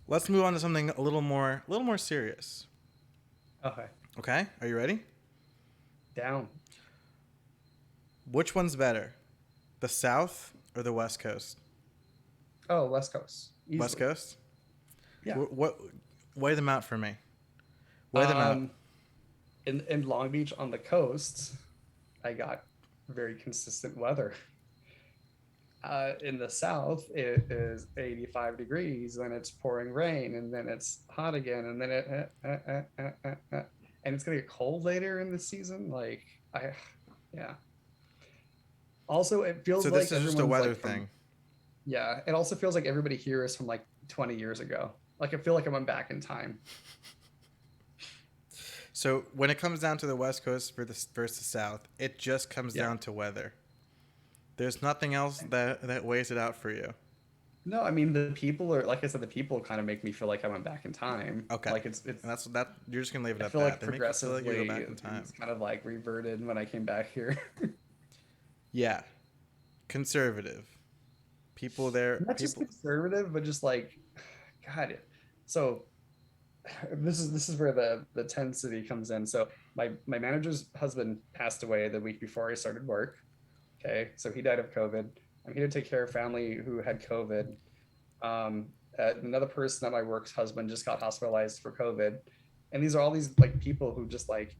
Let's move on to something a little more serious. Okay. Okay? Are you ready? Down. Which one's better? The South or the West Coast? Oh, West Coast. Easily. West Coast? Yeah. What? Weigh them out for me. Weigh them out. In Long Beach on the coast, I got very consistent weather. In the South, it is 85 degrees, then it's pouring rain, and then it's hot again, and then and it's gonna get cold later in the season. Yeah. Also, it feels so like this is just a weather thing. Yeah, it also feels like everybody here is from like 20 years ago. Like I feel like I went back in time. So when it comes down to the West Coast versus the South, it just comes down to weather. There's nothing else that weighs it out for you. No, I mean the people are, like I said, the people kind of make me feel like I went back in time. Okay, like it's that's you're just gonna leave it I at feel that. like progressively, you go back in time. It's kind of like reverted when I came back here. Yeah, conservative people there. Not just conservative, but just like, God. So this is where the tensity comes in. So my manager's husband passed away the week before I started work. Okay, so he died of COVID. I'm here to take care of family who had COVID. Another person at my work's husband just got hospitalized for COVID, and these are all these like people who just like,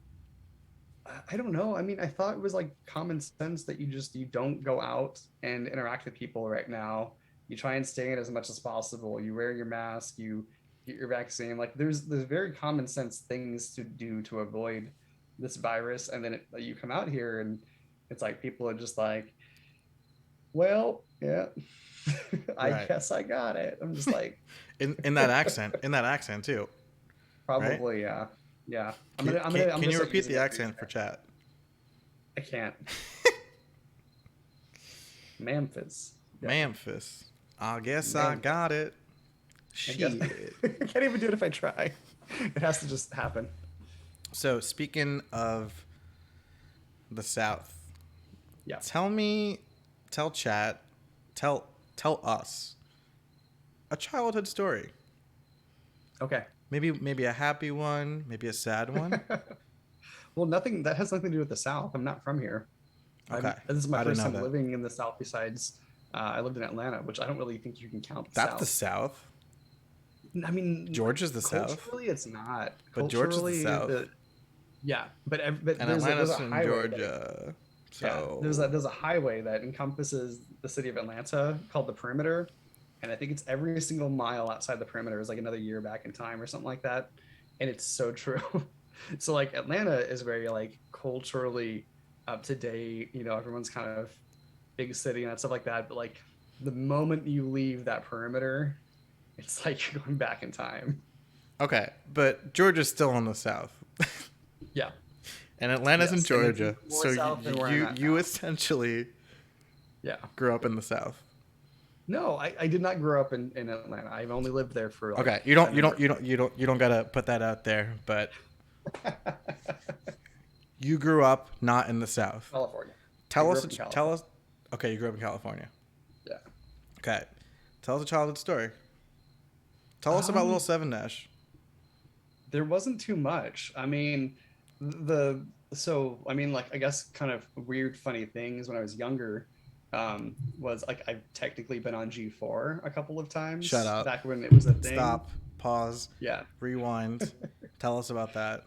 I don't know. I mean, I thought it was like common sense that you don't go out and interact with people right now. You try and stay in as much as possible. You wear your mask. You get your vaccine. Like there's very common sense things to do to avoid this virus, and then you come out here and it's like people are just like, well, yeah, I guess I got it. I'm just like, in that accent too. Probably, right? Yeah. Can you repeat the accent for chat? I can't. Memphis. Yeah. Memphis. I guess I got it. Shit. I can't even do it if I try. It has to just happen. So speaking of the South, tell chat, tell us a childhood story. Okay. Maybe a happy one, maybe a sad one. Well, nothing that has nothing to do with the South. I'm not from here. Okay. This is my first time living in the South. Besides, I lived in Atlanta, which I don't really think you can count. That's the South. I mean, Georgia's the South. Culturally, it's not. But Georgia's the South. But and there's Atlanta's a in highway Georgia. There's a highway that encompasses the city of Atlanta called the Perimeter, and I think it's every single mile outside the perimeter is like another year back in time or something like that, and it's so true. So like Atlanta is very like culturally up to date. You know, everyone's kind of big city and stuff like that. But like the moment you leave that perimeter, it's like you're going back in time. Okay, but Georgia's still in the South. Yeah. And Atlanta's in Georgia, so you now. essentially grew up in the South. No, I did not grow up in Atlanta. I've only lived there for like Okay, a number of you don't gotta put that out there, but you grew up not in the South. California. I Tell grew us, up in tell California. us. Okay, you grew up in California. Yeah. Okay, tell us a childhood story. Tell us about Little Um, Sevendash. there wasn't too much. I mean, the so I mean, like I guess kind of weird, funny things when I was younger. Was like I've technically been on G4 a couple of Shut times up. back when it was a thing. Stop. Pause. Yeah. Rewind. Tell us about that.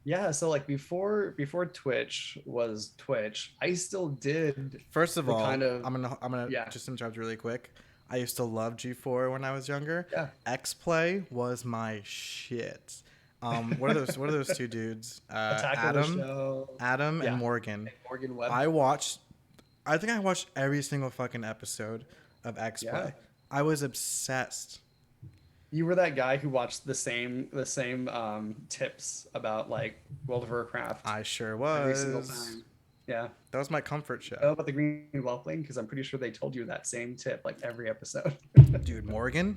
Yeah, so like before Twitch was Twitch, I still did First of the kind all, of I'm gonna yeah, just interrupt really quick. I used to love G4 when I was younger. yeah. X Play was my shit. What are those two dudes? Attack of the Show. Adam and Yeah. Morgan. And Morgan Webb. I watched. I think I watched every single fucking episode of X Yeah. Play. I was obsessed. You were that guy who watched the same tips about like World of Warcraft I sure every single was. time. Yeah. That was my comfort Know show. about the green whelpling because I'm pretty sure they told you that same tip like every episode. Dude, Morgan.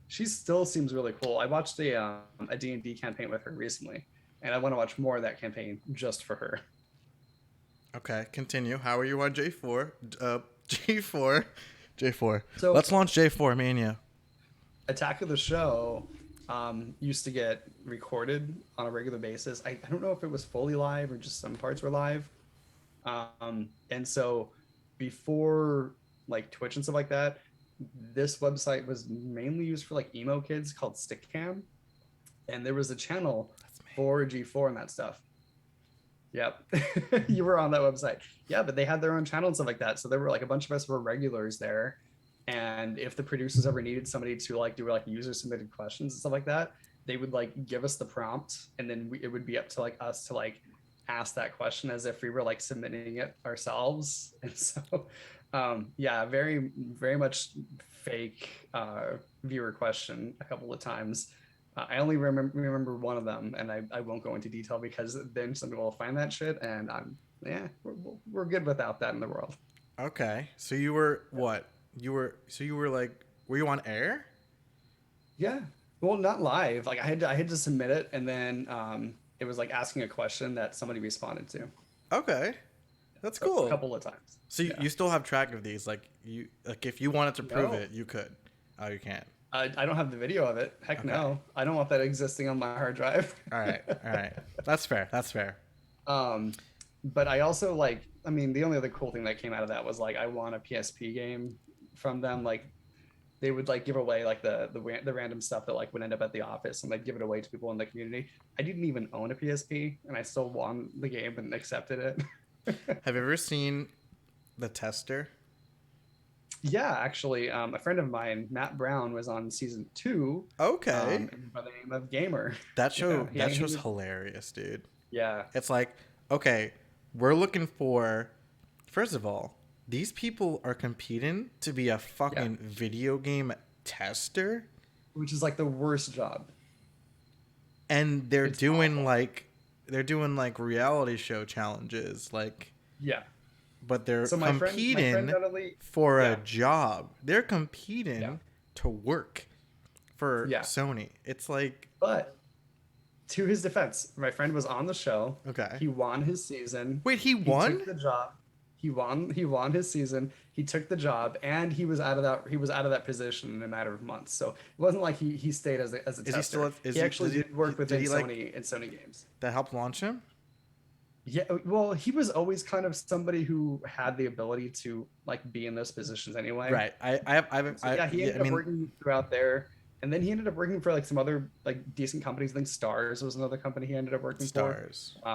She still seems really cool. I watched a D&D campaign with her recently, and I want to watch more of that campaign just for her. Okay, continue. How are you on J4? J4. J4. So Let's launch J4 Mania. Attack of the Show used to get recorded on a regular basis. I don't know if it was fully live or just some parts were live. And so before like Twitch and stuff like that, this website was mainly used for like emo kids called Stickcam. And there was a channel for G4 and that stuff. Yep. You were on that website. Yeah, but they had their own channel and stuff like that. So there were like a bunch of us were regulars there. And if the producers ever needed somebody to like do like user submitted questions and stuff like that, they would like give us the prompt and then it would be up to like us to like ask that question as if we were like submitting it ourselves. And so yeah, very much fake viewer question a couple of times. I only remember one of them, and I won't go into detail because then some people will find that shit, and we're good without that in the world. Okay. So you were what? You were like, were you on air? Yeah, well, not live. Like I had to submit it, and then it was like asking a question that somebody responded to. Okay. That's So a cool. couple of times. So Yeah. you still have track of these, like if you wanted to prove No, it, you could. Oh, you can't. I don't have the video of it. Heck Okay. no, I don't want that existing on my hard drive. All right. All right. That's fair. That's fair. um, but I also like. I mean, the only other cool thing that came out of that was like I won a PSP game from them. Like they would like give away like the random stuff that like would end up at the office and like give it away to people in the community. I didn't even own a PSP and I still won the game and accepted it. Have you ever seen The Tester? Yeah, actually, a friend of mine, Matt Brown, was on season 2 Okay. by the name of Gamer. That show's hilarious, dude. Yeah, It's like, okay, we're looking for, first of all, these people are competing to be a fucking video game tester, which is like the worst job. and they're It's doing awful. like reality show challenges, like, Yeah. but they're So my friend competing not only for a yeah job. They're competing yeah to work for yeah, Sony. It's like, but to his defense, my friend was on the show. okay, He won his season. wait, he He won? took the job. He won his season. He took the job, and he was out of that position in a matter of months. So it wasn't like he stayed as a Is tester. he still? He actually did work Did within he like Sony and Sony games. that helped launch him? Yeah, well, he was always kind of somebody who had the ability to like be in those positions anyway. Right. So yeah, he ended up working throughout there, and then he ended up working for like some other like decent companies. I think Stars was another company he ended up working Stars. for.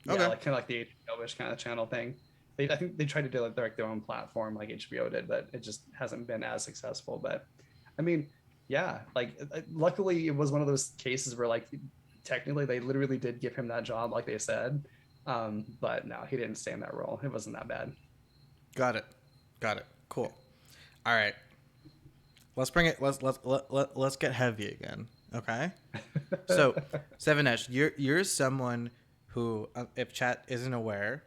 Yeah, Okay. like kind of like the HBO-ish kind of channel thing. I think they tried to do like their own platform like HBO did, but it just hasn't been as successful. But I mean, yeah, like luckily it was one of those cases where like technically they literally did give him that job, like they said. But no, he didn't stay in that role. It wasn't that bad. Got it. Cool. All right. Let's bring it. Let's get heavy again. Okay. So, Sevendash, you're someone who, if chat isn't aware,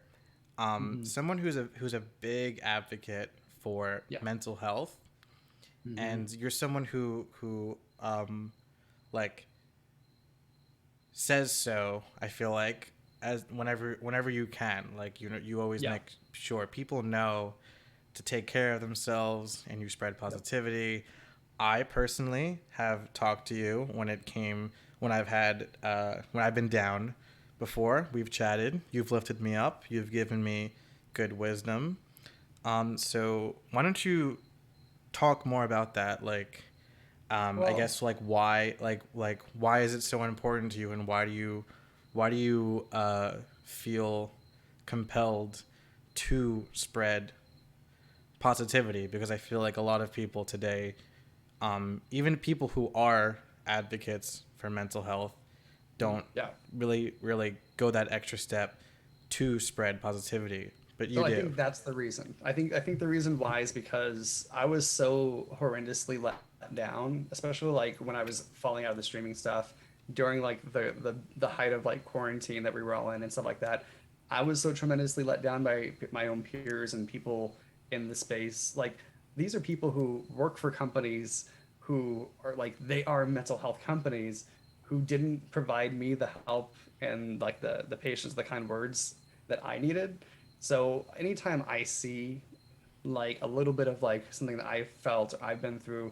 Hmm. Someone who's a big advocate for Yeah. mental health, Hmm. and you're someone who like says so. I feel like as whenever you can, like you always Yeah. make sure people know to take care of themselves, and you spread Yep. positivity. I personally have talked to you when I've been down before. We've chatted. You've lifted me up. You've given me good wisdom. So why don't you talk more about that? I Well, guess like why is it so important to you, and why do you feel compelled to spread positivity? Because I feel like a lot of people today, even people who are advocates for mental health, don't yeah. really go that extra step to spread positivity. But you So I do. think that's the reason. I think the reason why is because I was so horrendously let down, especially like when I was falling out of the streaming stuff during like the height of like quarantine that we were all in and stuff like that. I was so tremendously let down by my own peers and people in the space. Like these are people who work for companies who are like they are mental health companies who didn't provide me the help and like the patience, the kind words that I needed. So anytime I see like a little bit of like something that I felt I've been through,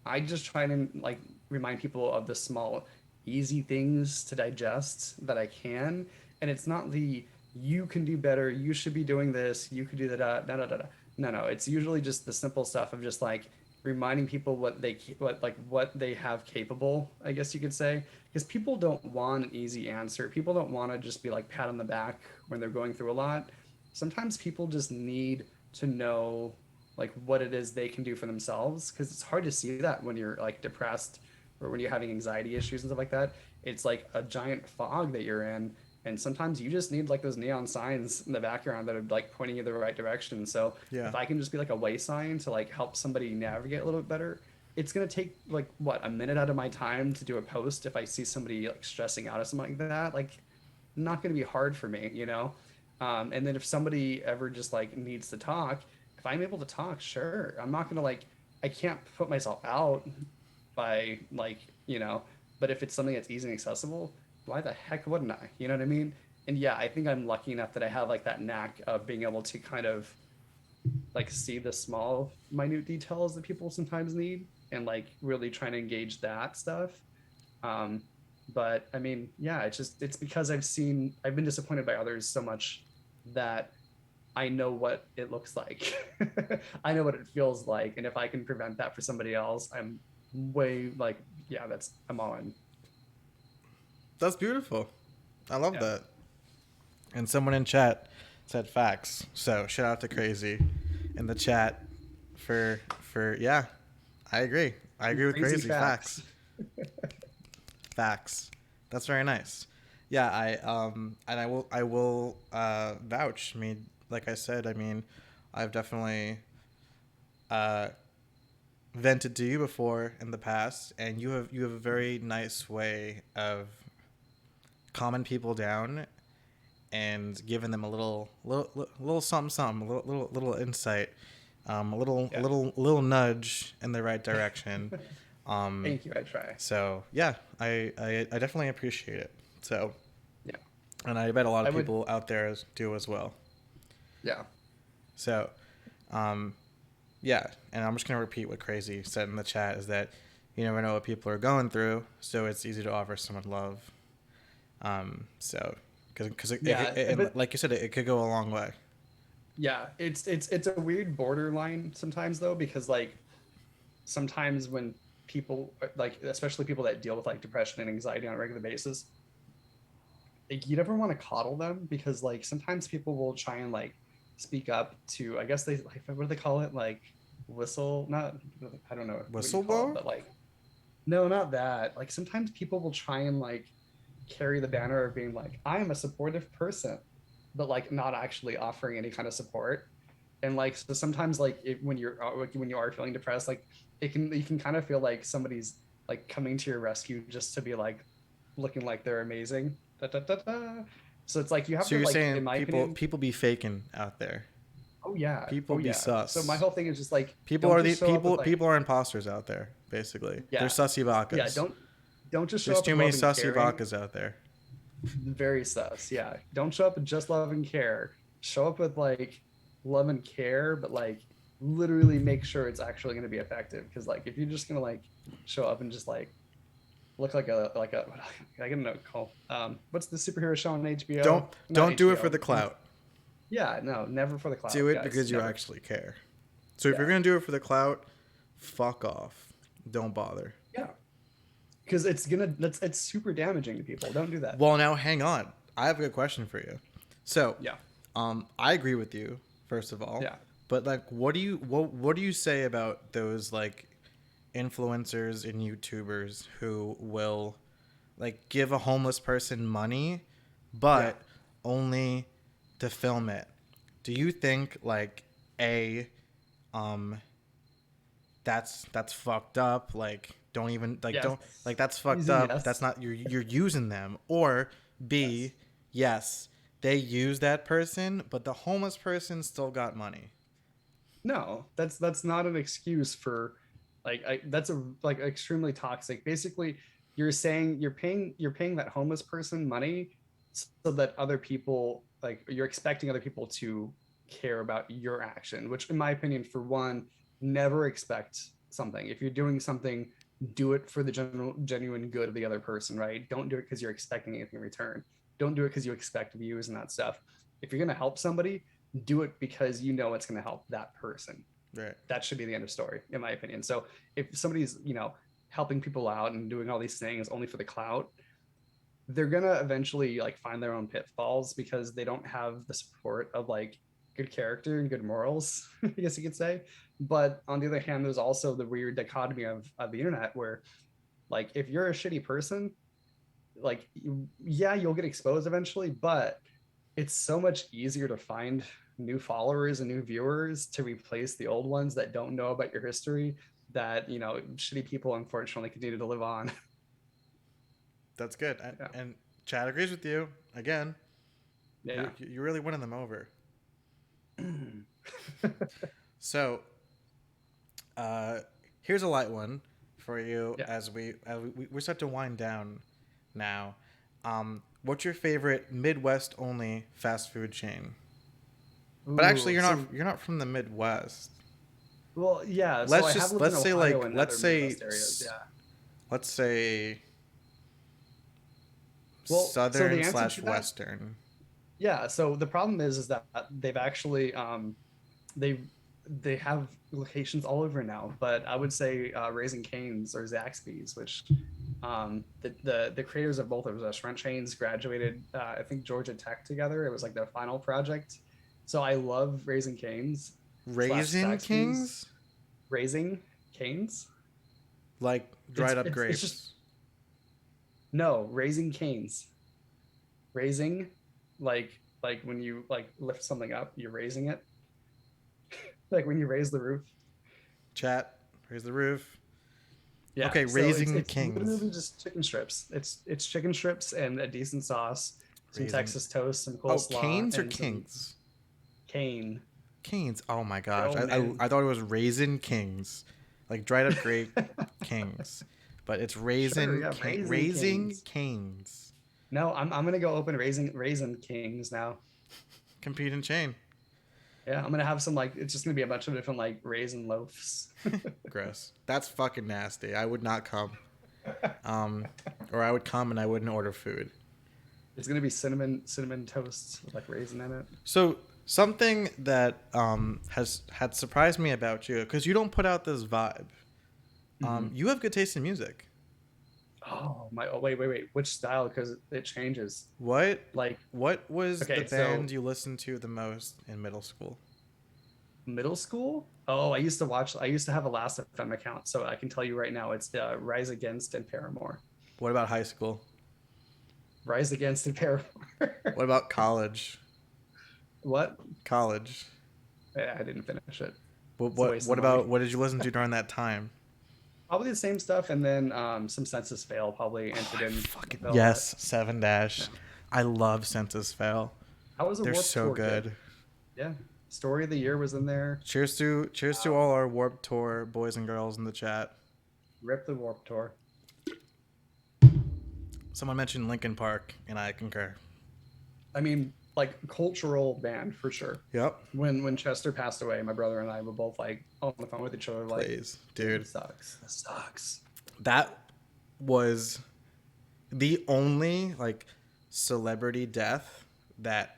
I just try to like remind people of the small, easy things to digest that I can. And it's not the you can do better, you should be doing this, you could do that. No, no, no, no, no, no. It's usually just the simple stuff of just like reminding people what they have capable, I guess you could say, because people don't want an easy answer. People don't want to just be like pat on the back when they're going through a lot. Sometimes people just need to know like what it is they can do for themselves because it's hard to see that when you're like depressed or when you're having anxiety issues and stuff like that. It's like a giant fog that you're in, and sometimes you just need like those neon signs in the background that are like pointing you the right direction. So Yeah. if I can just be like a way sign to like help somebody navigate a little bit better, it's going to take like what, a minute out of my time to do a post if I see somebody like stressing out or something like that. Like not going to be hard for me, you know. And then if somebody ever just like needs to talk, if I'm able to talk, sure. I'm not gonna like I can't put myself out by like, you know, but if it's something that's easy and accessible, why the heck wouldn't I? You know what I mean? And yeah, I think I'm lucky enough that I have like that knack of being able to kind of like see the small minute details that people sometimes need and like really trying to engage that stuff. Um, but I mean, yeah, it's because I've been disappointed by others so much that I know what it looks like. I know what it feels like. And if I can prevent that for somebody else, I'm way like, yeah, I'm all in. That's beautiful. I love Yeah. that. And someone in chat said facts. So shout out to Crazy in the chat for yeah. I agree. I agree with Crazy Crazy. facts. Facts. Facts. That's very nice. Yeah, and I will vouch. I mean, like I said, I mean, I've definitely uh vented to you before in the past, and you have a very nice way of calming people down and giving them a little something something, a little insight, Yeah. a little nudge in the right direction. Um, Thank you. I try. so yeah, I definitely appreciate it. So, Yeah. and I bet a lot I of would, people out there do as well. yeah. So, um, yeah, and I'm just gonna repeat what Crazy said in the chat is that you never know what people are going through, so it's easy to offer someone love. So, because Yeah. and But like you said, it could go a long way. yeah, it's a weird borderline sometimes though, because like sometimes when people like, especially people that deal with like depression and anxiety on a regular basis, like you never want to coddle them because like sometimes people will try and like speak up to, I guess they like, what do they call it, like whistle, not, I don't know what you call it, Whistleblower? but like no, not that. Like sometimes people will try and like carry the banner of being like I am a supportive person, but like not actually offering any kind of support. And like so sometimes like when you are feeling depressed, like you can kind of feel like somebody's like coming to your rescue just to be like looking like they're amazing. Da, da, da, da. So it's like you have So to you're like, saying in my people opinion. people be faking out there. Oh yeah, People oh be yeah. So my sus. whole thing is just like, People don't are just the show up with like, people are imposters out there. Basically, they're yeah, sussy yeah. vakas. Don't just show There's up too with many love and sussy caring. vakas out there. Very sus. Yeah, don't show up with just love and care. Show up with like love and care, but like literally make sure it's actually going to be effective. Because like if you're just gonna like show up and just like look like a I don't know call what's the superhero show on Don't HBO? Not don't do it for HBO. the clout. Yeah, no, never for the Do clout, it guys. because you Never. actually care. So if you're Yeah, gonna do it for the clout, fuck off. Don't bother. yeah. Because it's super damaging to people. Don't do that. Well, now hang on. I have a good question for you. So, Yeah, I agree with you first of all, yeah, but like, what do you say about those like influencers and YouTubers who will like give a homeless person money, yeah. but only to film it? Do you think like a um that's fucked up? Like don't even like Yes. don't like that's fucked Easy up. That's yes. not you're using them. Or Yes. B, yes, they use that person, but the homeless person still got money. No, that's not an excuse for that's a like extremely toxic. Basically, you're saying you're paying that homeless person money so that other people like you're expecting other people to care about your action, which in my opinion, for one, never expect something. If you're doing something, do it for the genuine good of the other person, right? Don't do it because you're expecting anything in return. Don't do it because you expect views and that stuff. If you're gonna help somebody, do it because you know it's going to help that person. Right. That should be the end of story, in my opinion. So if somebody's, helping people out and doing all these things only for the clout, they're going to eventually like find their own pitfalls because they don't have the support of like good character and good morals, I guess you could say. But on the other hand, there's also the weird dichotomy of the internet where like if you're a shitty person, like yeah, you'll get exposed eventually, but it's so much easier to find new followers and new viewers to replace the old ones that don't know about your history that shitty people unfortunately continue to live on. That's good. Yeah, And Chad agrees with you again. yeah. You're really winning them over. So, here's a light one for you Yeah. as we start to wind down now. What's your favorite Midwest only fast food chain? But actually, Ooh, so you're not from the Midwest. well, yeah. So I have lived in Let's say Ohio like and other Midwest areas. Yeah. let's say Well, so the Southern answer slash to that, Western. yeah. So the problem is that they've actually they they have locations all over now, but I would say Raising Cane's or Zaxby's, which the creators of both of those restaurant chains graduated I think Georgia Tech together. It was like their final project. So I love Raising Cane's slash Raisin Zaxby's. Kings, Raising Cane's. like It's dried up it's just grapes. no Raising Cane's. Raising, like when you like lift something up, you're raising it. Like when you raise the roof. Chat, here's the roof. Yeah, Okay, so Raising it's Kings. literally just chicken strips. It's chicken strips and a decent sauce, some Raisin. Texas toast, some Oh, coleslaw, Canes or and some Kings? cane. Canes. Oh my gosh, Oh man. I thought it was Raisin Kings, like dried up grape Kings, but it's Sure, yeah, Raising Raising Kings. Canes. No, I'm gonna go open Raisin Kings now. Compete and chain. Yeah, I'm gonna have some like it's just gonna be a bunch of different like raisin loaves. Gross. That's fucking nasty. I would not come. Or I would come and I wouldn't order food. It's gonna be cinnamon toast with like raisin in it. So something that has had surprised me about you, because you don't put out this vibe. Mhm. You have good taste in music. Oh my! Oh wait. Which style? Because it changes. What Like what was the okay, so band you listened to the most in middle school? middle school. Oh, I used to have a Last FM account, so I can tell you right now, it's Rise Against and Paramore. What about high school? Rise Against and Paramore. What about college? What? College. I didn't finish it. What It's a what waste of what money. about what did you listen to during that time? Probably the same stuff, and then some Census Fail probably entered in. Fucking Fill that. yes, Sevendash. Yeah. I love Census Fail. How was a They're Warped so Tour kid? good. Yeah. Story of the Year was in there. Cheers to all our Warped Tour boys and girls in the chat. Rip the Warped Tour. Someone mentioned Linkin Park, and I concur. I mean, like cultural band for sure. Yep. When Chester passed away, my brother and I were both like on the phone with each other, like, Please, dude. this sucks. This sucks. That was the only like celebrity death that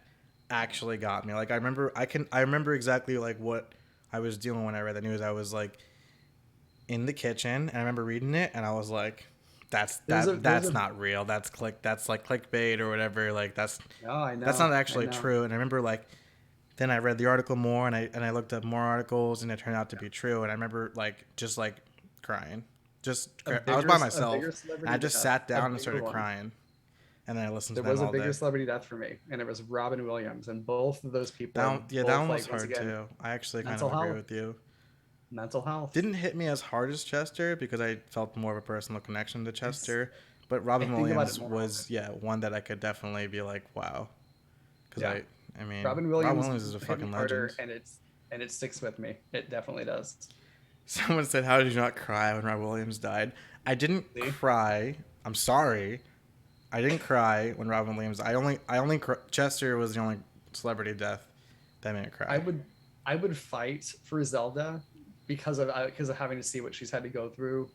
actually got me. Like I remember exactly like what I was doing when I read the news. I was like in the kitchen and I remember reading it and I was like, that's not real. That's like clickbait or whatever. Like No, I that's know. not I actually know. true. And I remember like then I read the article more and I looked up more articles and it turned out to be true. And I remember like just like crying. I was by A myself. bigger And I celebrity just death, sat a down and bigger started one. crying. And then I listened to There them was a all bigger day. celebrity death for me, and it was Robin Williams, and both of those people are That both one was like, once hard again, too. I actually kind of mental agree health. with you. Mental health. Didn't hit me as hard as Chester because I felt more of a personal connection to It's, Chester, but I Robin think about it Williams more often. was one that I could definitely be like, wow, because Yeah, I mean Robin Robin Williams Williams is a hit me fucking harder, legend. and it sticks with me. It definitely does. Someone said, "How did you not cry when Robin Williams died?" I didn't See, cry. I'm sorry. I didn't cry when Robin Williams. Chester was the only celebrity death that made me I cry. would I would fight for Zelda because of having to see what she's had to go through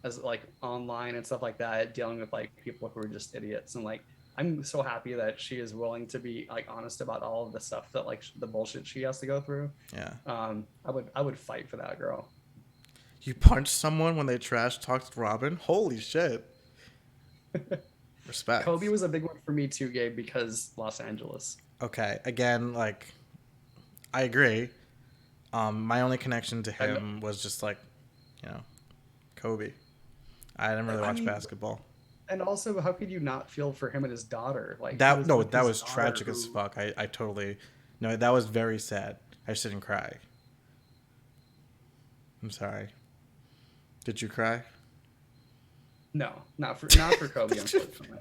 as like online and stuff like that, dealing with like people who are just idiots, and like I'm so happy that she is willing to be like honest about all of the stuff that like the bullshit she has to go through. Yeah. I would fight for that girl. You punched someone when they trash talked Robin? Holy shit. Kobe Respect. was a big one for me too, Gabe, because Los Angeles. Okay. Again, like, I agree. My only connection to And him was just like, you know, Kobe. I didn't really I watch mean, basketball. and also, how could you not feel for him and his daughter? Like he That was no, with that his was daughter, tragic as who fuck. I totally no, that was very sad. I just didn't cry. I'm sorry. Did you cry? no, not for Kobe, unfortunately.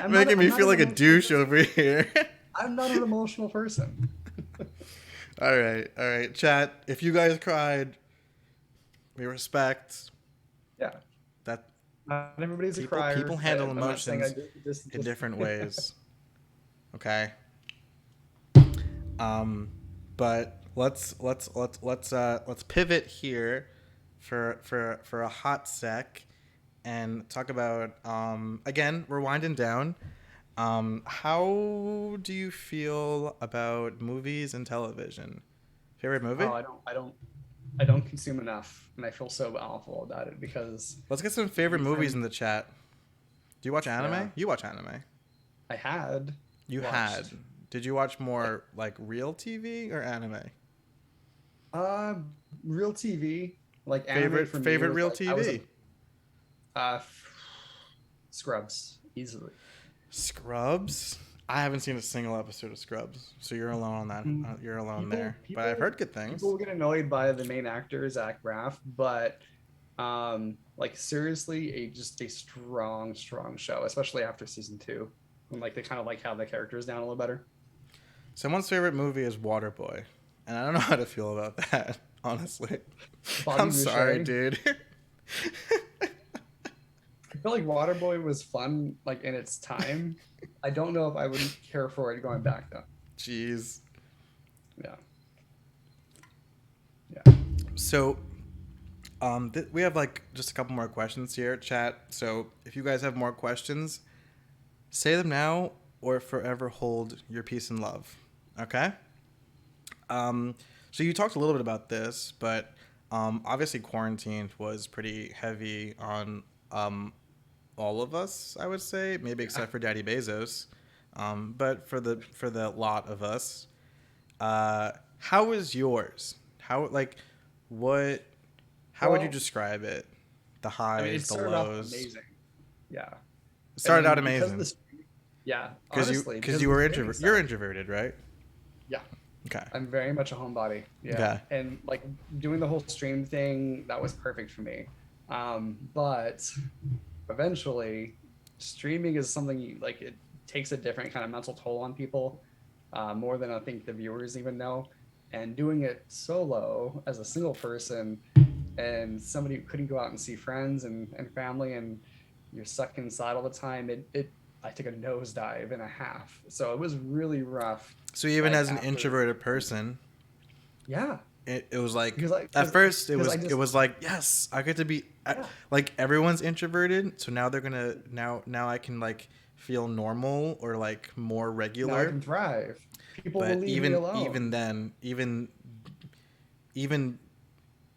Making me I'm not feel an like a emotional douche person. over here. I'm not an emotional person. All right, chat. If you guys cried, we respect Yeah, that. not everybody's a People crier. handle I'm not saying I emotions in just different ways. Okay. But let's pivot here for a hot sec and talk about again, we're winding down. How do you feel about movies and television? Favorite oh, movie? I don't consume enough, and I feel so awful about it because Let's get some favorite movies anytime, in the chat. Do you watch yeah, anime? You watch anime. I had You had. watched Did you watch like more like real TV or anime? uh real TV, like anime Favorite for me favorite was real like I was a TV? uh Scrubs easily. Scrubs. I haven't seen a single episode of Scrubs, so you're alone on that. Mm, You're alone People there. But I've heard good people things. will get annoyed by the main actor Zach Braff, but like seriously, just a strong show, especially after season two, when like they kind of like have the characters down a little better. Someone's favorite movie is Waterboy, and I don't know how to feel about that. Honestly, Bobby I'm sorry, Boucher. dude. I feel like Waterboy was fun like in its time. I don't know if I would care for it going back though. Jeez. Yeah, yeah. So, we have like just a couple more questions here, chat. So if you guys have more questions, say them now or forever hold your peace and love. Okay. Um, so you talked a little bit about this, but obviously quarantine was pretty heavy on all of us. I would say maybe Yeah. except for Daddy Bezos, but for the lot of us, how was yours? How like what? How would you Well, describe it? The I mean, highs, it the started off lows. amazing. Yeah. It I started out mean, because of amazing this, yeah, because honestly, because you of the were streaming you're stuff. introverted, right? Yeah. Okay. I'm very much a homebody. Yeah. Okay. And like doing the whole stream thing, that was perfect for me. But eventually, streaming is something like it takes a different kind of mental toll on people, more than I think the viewers even know. And doing it solo as a single person and somebody who couldn't go out and see friends and family and you're stuck inside all the time, it I took a nosedive and a half. So it was really rough. So even Like as an after, introverted person, yeah, it was like because I at first because I it just was like yes I get to be yeah. like everyone's introverted, so now they're gonna now I can like feel normal or like more Now I regular. can thrive. People will But leave me even alone. then, even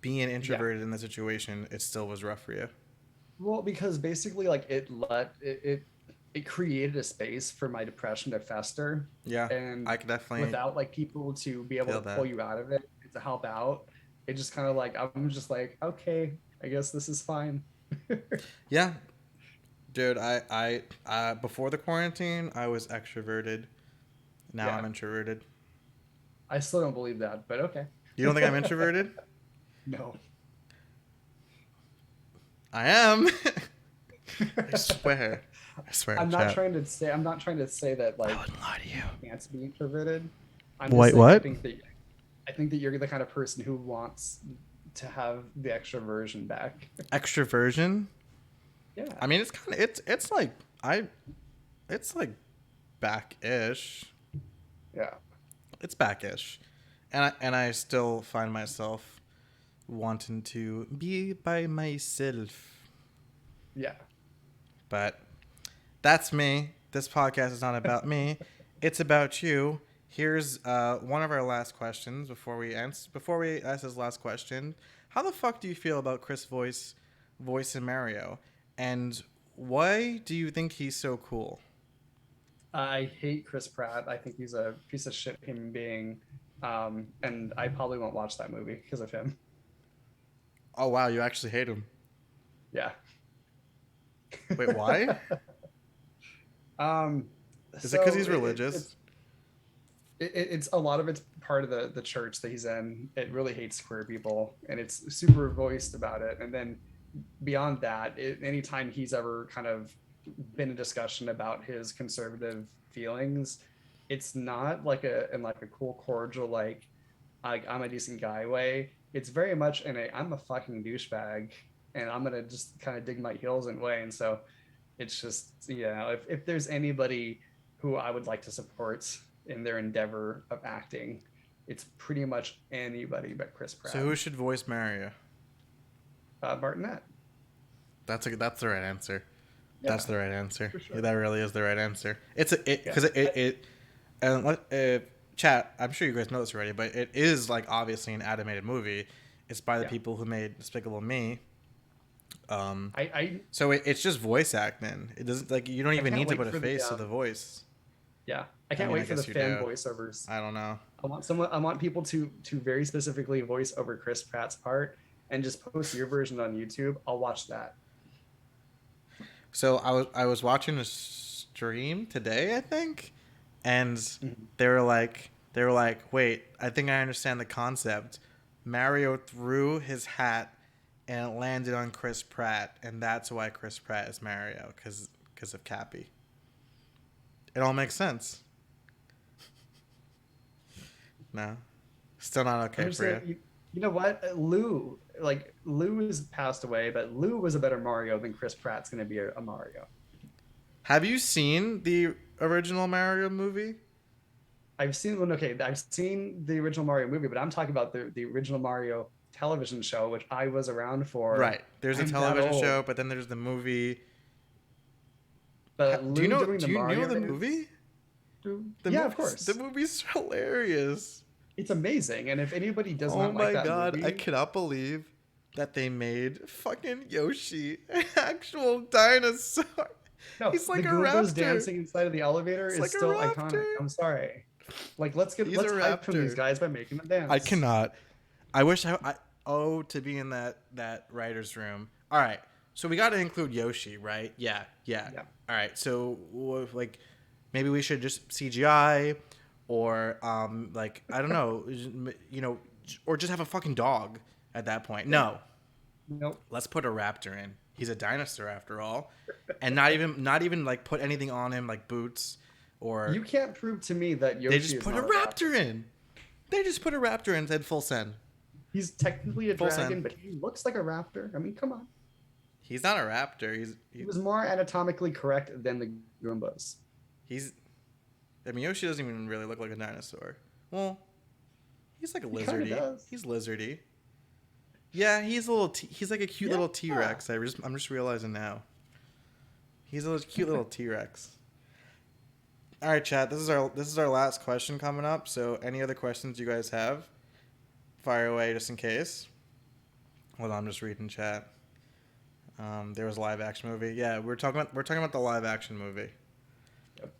being Yeah. introverted in the situation, it still was rough for you. Well, because basically, like it created a space for my depression to fester, Yeah, and I could definitely without like people to be able feel to pull that. you out of it and to help out, it just kind of like I'm just like, okay, I guess this is fine. Yeah, dude, before the quarantine, I was extroverted. Now Yeah, I'm introverted. I still don't believe that, but okay. You don't think I'm introverted? No. I am. I swear. I swear, chat. I'm not trying to say that I like wouldn't lie to you. you can't be introverted. I'm just Wait, saying what? I think that you're the kind of person who wants to have the extroversion back. Extroversion? Yeah. I mean, it's kind of it's like I it's like back-ish. Yeah. It's back-ish, and I still find myself wanting to be by myself. Yeah. But that's me. This podcast is not about me. It's about you. Here's one of our last questions before we ask this last question. How the fuck do you feel about Chris voice in Mario, and why do you think he's so cool? I hate Chris Pratt. I think he's a piece of shit human being. And I probably won't watch that movie because of him. Oh wow, you actually hate him. Yeah. Wait, why? um, Is it because so he's religious? it's a lot of it's part of the church that he's in. It really hates queer people, and it's super voiced about it. And then beyond that, anytime he's ever kind of been a discussion about his conservative feelings, it's not like a in like a cool, cordial like I'm a decent guy way. It's very much in a I'm a fucking douchebag and I'm gonna just kind of dig my heels in way. And so it's just if there's anybody who I would like to support in their endeavor of acting, it's pretty much anybody but Chris So Pratt. who should voice Mario? Martinet. That's the right answer. That's Yeah, the right answer. for Yeah, sure. that really is the right answer. It's a, it Yeah. because it and chat. I'm sure you guys know this already, but it is like obviously an animated movie. It's by the Yeah. people who made Despicable Me. Um, I so it's just voice acting. It doesn't like you don't I even can't need to wait put a for the face to the voice. yeah. I I can't mean, I wait for the guess you fan do. voiceovers. I don't know. I want people to very specifically voice over Chris Pratt's part and just post your version on YouTube. I'll watch that. So I was watching a stream today, I think, and Mhm. they were like, wait, I think I understand the concept. Mario threw his hat and it landed on Chris Pratt, and that's why Chris Pratt is Mario because of Cappy. It all makes sense. No, still not I'm okay just for gonna you. you know what? Lou has passed away, but Lou was a better Mario than Chris Pratt's gonna be a Mario. Have you seen the original Mario movie? I've seen the original Mario movie, but I'm talking about the original Mario television show, which I was around for. Right. There's a I'm that television show, old. but then there's the movie. But Lou doing the Do you know Mario the dance, movie? yeah, of course. The movie's hilarious. It's amazing. And if anybody does Oh not like my that god, I movie, cannot believe that they made fucking Yoshi an actual dinosaur. no, He's the like a Goombas raptor. dancing inside of the elevator It's is like a still iconic. raptor. I'm sorry. Like He's a let's hype from these raptor. guys by making them I dance. cannot. I wish I oh to be in that writer's room. All right. So we got to include Yoshi, right? Yeah. Yeah. Yeah. All right. So like maybe we should just CGI or like I don't know, you know, or just have a fucking dog at that point. Yeah. No. Nope. Let's put a raptor in. He's a dinosaur after all, and not even like put anything on him like boots, or You can't prove to me that they Yoshi just is put a not a raptor. raptor in. They just put a raptor in and said full send. He's technically a Full send. dragon, but he looks like a raptor. I mean, come on. He's not a raptor. He was more anatomically correct than the Goombas. He's. I mean, Yoshi doesn't even really look like a dinosaur. Well, he's like a He kind of lizardy. does. He's lizardy. Yeah, he's a little. He's like a cute little T Rex. I'm just realizing now. He's a cute little T Rex. All right, chat. This is our last question coming up. So, any other questions you guys have, fire away just in case. Hold on, I'm just reading chat. There was a live action movie. Yeah, we're talking about the live action movie. Yep.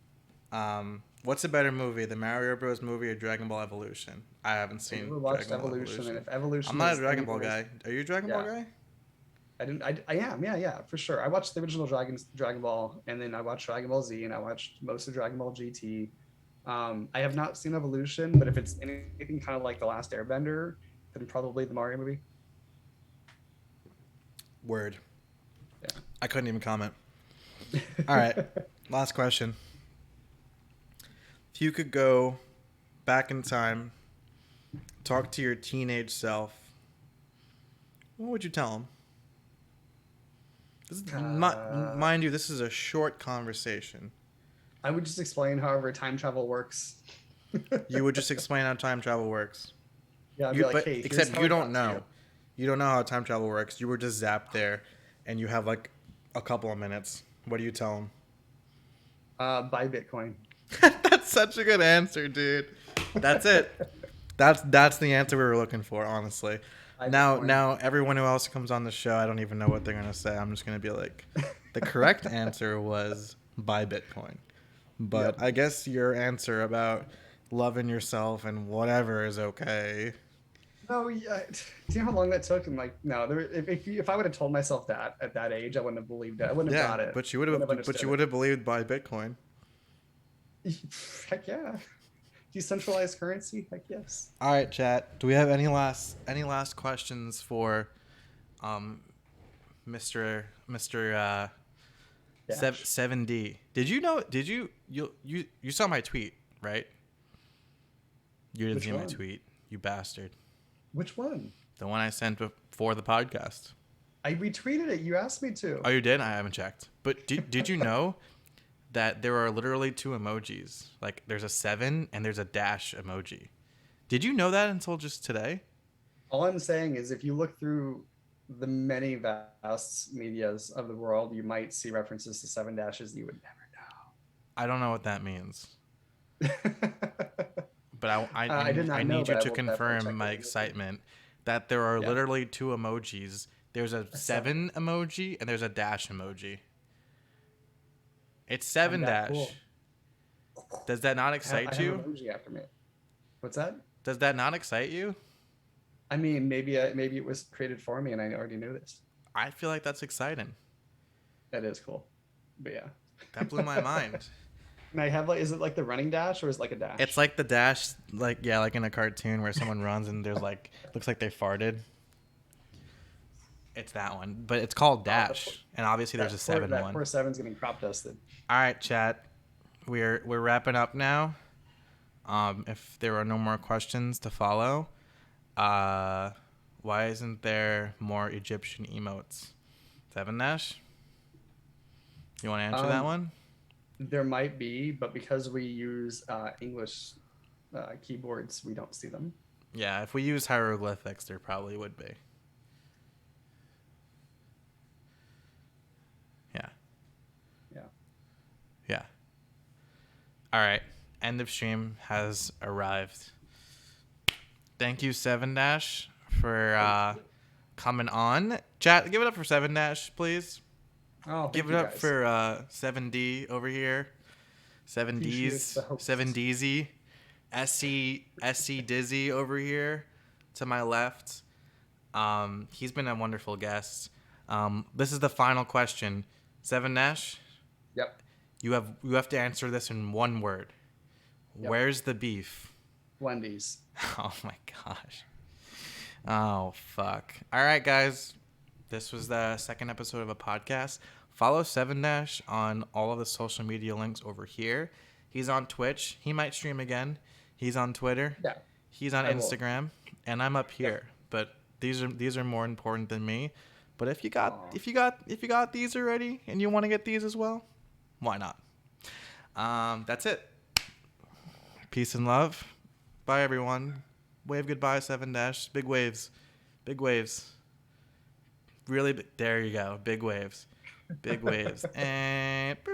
What's a better movie, the Mario Bros. Movie or Dragon Ball Evolution? I haven't seen I never watched Dragon Ball Evolution, and if Evolution, I'm not a is Dragon anything Ball guy. Are you a Dragon Ball guy? I didn't. I am. Yeah, for sure. I watched the original Dragon Ball, and then I watched Dragon Ball Z, and I watched most of Dragon Ball GT. I have not seen Evolution, but if it's anything kind of like The Last Airbender, then probably the Mario movie. Word. Yeah. I couldn't even comment. All right. Last question. If you could go back in time, talk to your teenage self, what would you tell him? This is mind you, this is a short conversation. I would just explain however time travel works. You would just explain how time travel works. Yeah, I'd be like, hey, except you don't know. You don't know how time travel works. You were just zapped there, and you have like a couple of minutes. What do you tell him? Buy Bitcoin. That's such a good answer, dude. That's it. That's the answer we were looking for, honestly. Now everyone who else comes on the show, I don't even know what they're gonna say. I'm just gonna be like, the correct answer was buy Bitcoin. But yep. I guess your answer about loving yourself and whatever is okay. No, yeah. Do you know how long that took? And like, no, if I would have told myself that at that age, I wouldn't have believed it. I wouldn't have got it. But you would have believed buy Bitcoin. Heck yeah. Decentralized currency? Heck yes. All right, chat. Do we have any last questions for Mr. 7D? Did you saw my tweet, right? You didn't see my tweet, you bastard. Which one? The one I sent before the podcast. I retweeted it. You asked me to. Oh, you did? I haven't checked. But did you know that there are literally two emojis? Like, there's a 7 and there's a dash emoji. Did you know that until just today? All I'm saying is if you look through the many vast medias of the world, you might see references to 7 dashes you would never know. I don't know what that means. But I need you to confirm my excitement that there are literally two emojis. There's a 7 emoji and there's a dash emoji. It's Sevendash. Cool. Does that not excite you? I have an emoji after me. What's that? Does that not excite you? I mean, maybe it was created for me and I already knew this. I feel like that's exciting. That is cool. But yeah. That blew my mind. And I have is it like the running dash or is it like a dash? It's like the dash, like in a cartoon where someone runs and there's like, looks like they farted. It's that one, but it's called dash, and obviously there's a 7 one. That poor 7's getting crop dusted. All right, chat, we're wrapping up now. If there are no more questions to follow, why isn't there more Egyptian emotes? Sevendash? You want to answer that one? There might be, but because we use English keyboards, we don't see them. Yeah, if we use hieroglyphics, there probably would be. Yeah. All right. End of stream has arrived. Thank you, Sevendash, for coming on. Chat, give it up for Sevendash, please. Oh, give it up for 7D over here. 7Ds. 7DZ. SC Dizzy over here to my left. He's been a wonderful guest. This is the final question. Sevendash? Yep. You have to answer this in one word. Yep. Where's the beef? Wendy's. Oh my gosh. Oh fuck. All right, guys. This was the second episode of a podcast. Follow Sevendash on all of the social media links over here. He's on Twitch. He might stream again. He's on Twitter. Yeah, He's on I will. Instagram, and I'm up Yep. here. But these are more important than me. But Aw. if you got these already and you want to get these as well, why not? That's it. Peace and love. Bye everyone. Wave goodbye, Sevendash. Big waves. Big waves. Really, there you go. Big waves. Big waves. And boop.